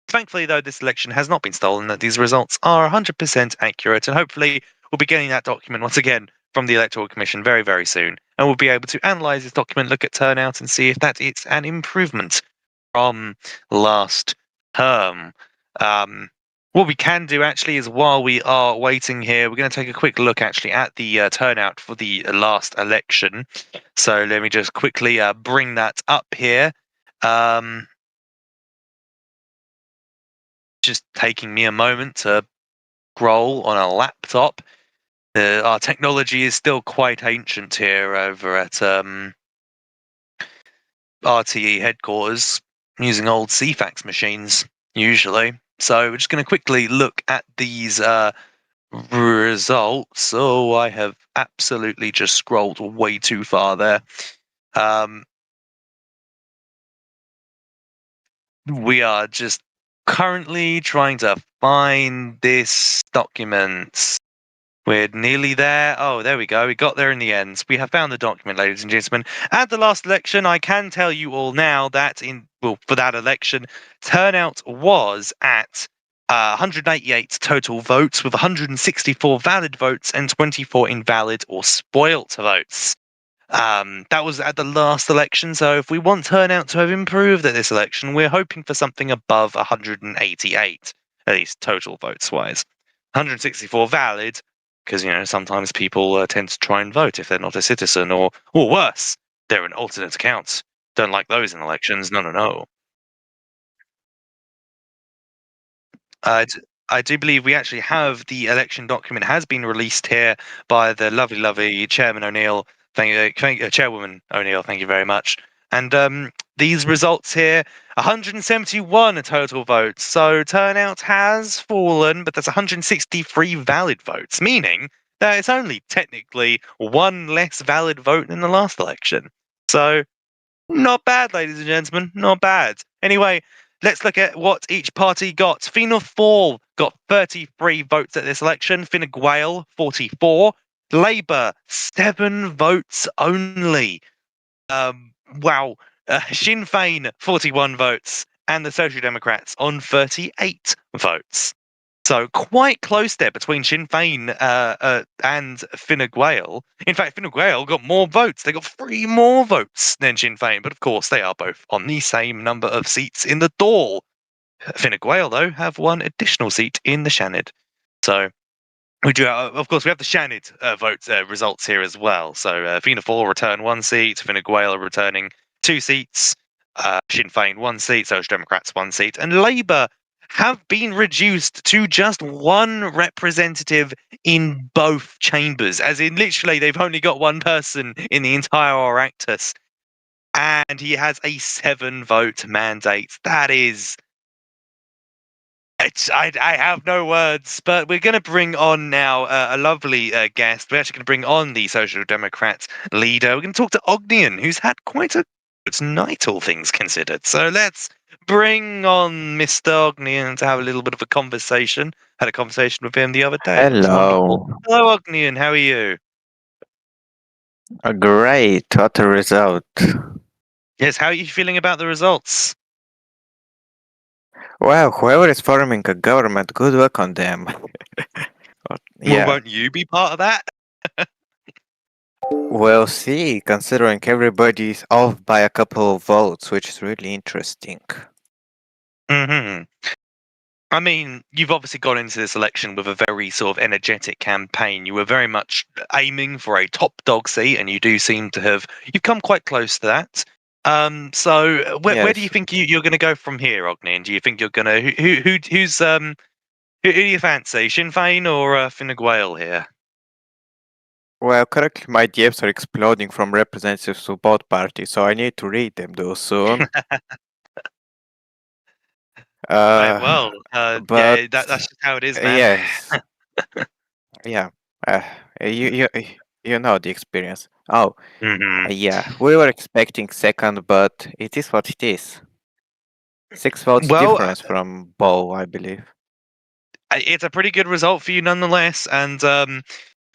Thankfully, though, this election has not been stolen, that these results are 100% accurate, and hopefully we'll be getting that document once again from the Electoral Commission very, very soon, and we'll be able to analyse this document, look at turnout, and see if that is an improvement from last term. What we can do actually is, while we are waiting here, we're going to take a quick look actually at the turnout for the last election. So let me just quickly bring that up here. Just taking me a moment to scroll on a laptop. Our technology is still quite ancient here over at RTE headquarters, using old CFAX machines usually. So we're just going to quickly look at these results. Oh, I have absolutely just scrolled way too far there. We are just currently trying to find this document. We're nearly there. Oh, there we go. We got there in the end. We have found the document, ladies and gentlemen. At the last election, I can tell you all now that for that election, turnout was at 188 total votes, with 164 valid votes and 24 invalid or spoilt votes. That was at the last election, so if we want turnout to have improved at this election, we're hoping for something above 188, at least total votes wise. 164 valid, because sometimes people tend to try and vote if they're not a citizen, or worse, they're an alternate account. Don't like those in elections. No. I do believe we actually have the election document has been released here by the lovely Chairman O'Neill. Thank you, Chairwoman O'Neill. Thank you very much. And these results here, 171 total votes. So turnout has fallen, but that's 163 valid votes, meaning that it's only technically one less valid vote than the last election. So not bad, ladies and gentlemen. Not bad. Anyway, let's look at what each party got. Fianna Fáil got 33 votes at this election. Fine Gael, 44. Labour, 7 votes only. Wow. Sinn Féin, 41 votes. And the Social Democrats on 38 votes. So quite close there between Sinn Féin and Fine Gael. In fact, Fine Gael got more votes. They got 3 more votes than Sinn Féin, but of course they are both on the same number of seats in the Dáil. Fine Gael, though, have 1 additional seat in the Seanad. So we do, of course, we have the Seanad results here as well. So Fianna Fáil return 1 seat, Fine Gael are returning 2 seats, Sinn Féin 1 seat, Social Democrats 1 seat, and Labour have been reduced to just 1 representative in both chambers, as in literally they've only got 1 person in the entire Oireachtas, and he has a 7-vote mandate. That is... I have no words, but we're going to bring on now a lovely guest. We're actually going to bring on the Social Democrat leader. We're going to talk to Ognian, who's had quite a good night, all things considered. So let's bring on Mr. Ognian to have a little bit of a conversation. Had a conversation with him the other day. It was wonderful. Hello. Hello, Ognian. How are you? Great. What a result. Yes, how are you feeling about the results? Well, whoever is forming a government, good work on them. Well, Yeah, won't you be part of that? we'll see, considering everybody's off by a couple of votes, which is really interesting. Hmm. I mean, you've obviously gone into this election with a very sort of energetic campaign. You were very much aiming for a top dog seat, and you do seem to have. You've come quite close to that. So where do you Yes. think you're going to go from here, Ognian? Do you think you're going to who do you fancy, Sinn Féin or Fine Gael here? Well, currently my DMs are exploding from representatives of both parties, so I need to read them though soon. Right, Uh, well, but yeah, that's just how it is, man. yes, yeah. Uh, you you know the experience. Oh, Hmm. yeah. We were expecting second, but it is what it is. 6 votes Well, difference from Bow, I believe. it's a pretty good result for you nonetheless, and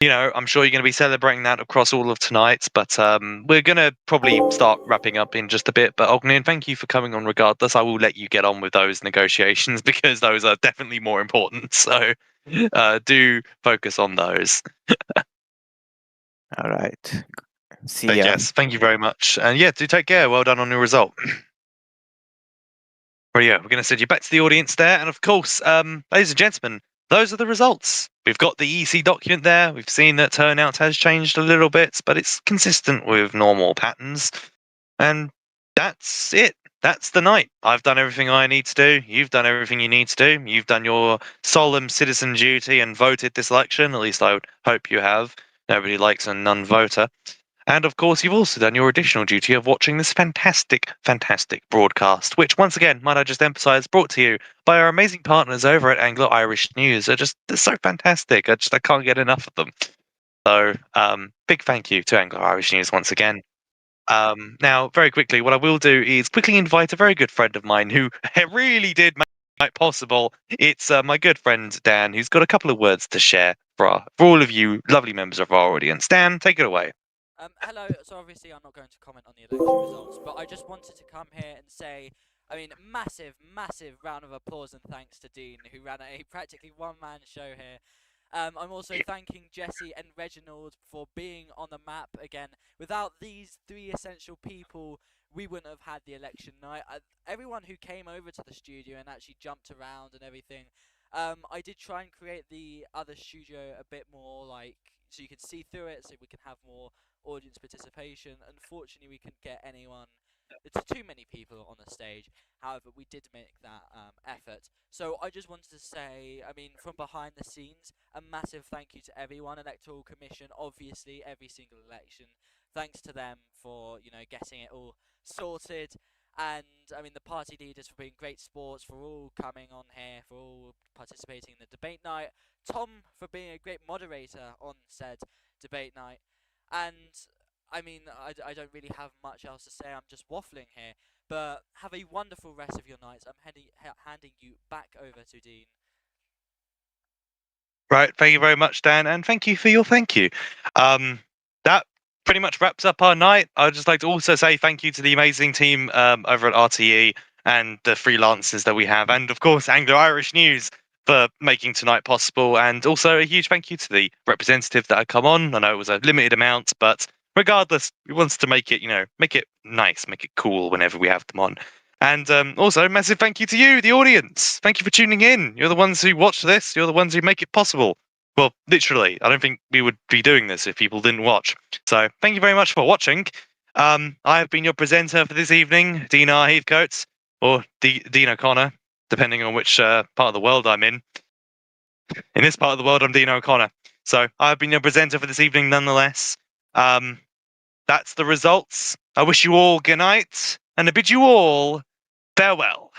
I'm sure you're going to be celebrating that across all of tonight, but we're going to probably start wrapping up in just a bit. But Ognian, thank you for coming on regardless. I will let you get on with those negotiations because those are definitely more important. So do focus on those. All right. See But ya. yes, thank you very much. And yeah, do take care. Well done on your result. Well, yeah, we're going to send you back to the audience there. And of course, ladies and gentlemen, those are the results. We've got the EC document there. We've seen that turnout has changed a little bit, but it's consistent with normal patterns. And that's it. That's the night. I've done everything I need to do. You've done everything you need to do. You've done your solemn citizen duty and voted this election. At least I would hope you have. Nobody likes a non-voter. And of course, you've also done your additional duty of watching this fantastic, fantastic broadcast, which, once again, might I just emphasize, brought to you by our amazing partners over at Anglo-Irish News. They're so fantastic. I can't get enough of them. So, big thank you to Anglo-Irish News once again. Now, very quickly, what I will do is quickly invite a very good friend of mine who really did make it possible. It's my good friend Dan, who's got a couple of words to share for all of you lovely members of our audience. Dan, take it away. Hello. So obviously, I'm not going to comment on the election results, but I just wanted to come here and say, massive, massive round of applause and thanks to Dean, who ran a practically one-man show here. I'm also thanking Jesse and Reginald for being on the map again. Without these three essential people, we wouldn't have had the election night. Everyone who came over to the studio and actually jumped around and everything. I did try and create the other studio a bit more so you can see through it, so we can have more audience participation. Unfortunately, we couldn't get anyone. It's too many people on the stage. However, we did make that effort. So I just wanted to say, from behind the scenes, a massive thank you to everyone. Electoral Commission, obviously, every single election. Thanks to them for, getting it all sorted. And, the party leaders for being great sports, for all coming on here, for all participating in the debate night. Tom for being a great moderator on said debate night. And I don't really have much else to say. I'm just waffling here. But have a wonderful rest of your nights. I'm handing you back over to Dean. Right, thank you very much, Dan, and thank you for your thank you. That pretty much wraps up our night. I'd just like to also say thank you to the amazing team over at RTE and the freelancers that we have, and of course Anglo-Irish News for making tonight possible, and also a huge thank you to the representative that had come on. I know it was a limited amount, but regardless, we wanted to make it, make it nice, make it cool whenever we have them on. And also, massive thank you to you, the audience. Thank you for tuning in. You're the ones who watch this. You're the ones who make it possible. Well, literally, I don't think we would be doing this if people didn't watch. So thank you very much for watching. I have been your presenter for this evening, Dean Heathcote, or Dean O'Connor, depending on which part of the world I'm in. In this part of the world, I'm Dean O'Connor. So I've been your presenter for this evening nonetheless. That's the results. I wish you all good night, and I bid you all farewell.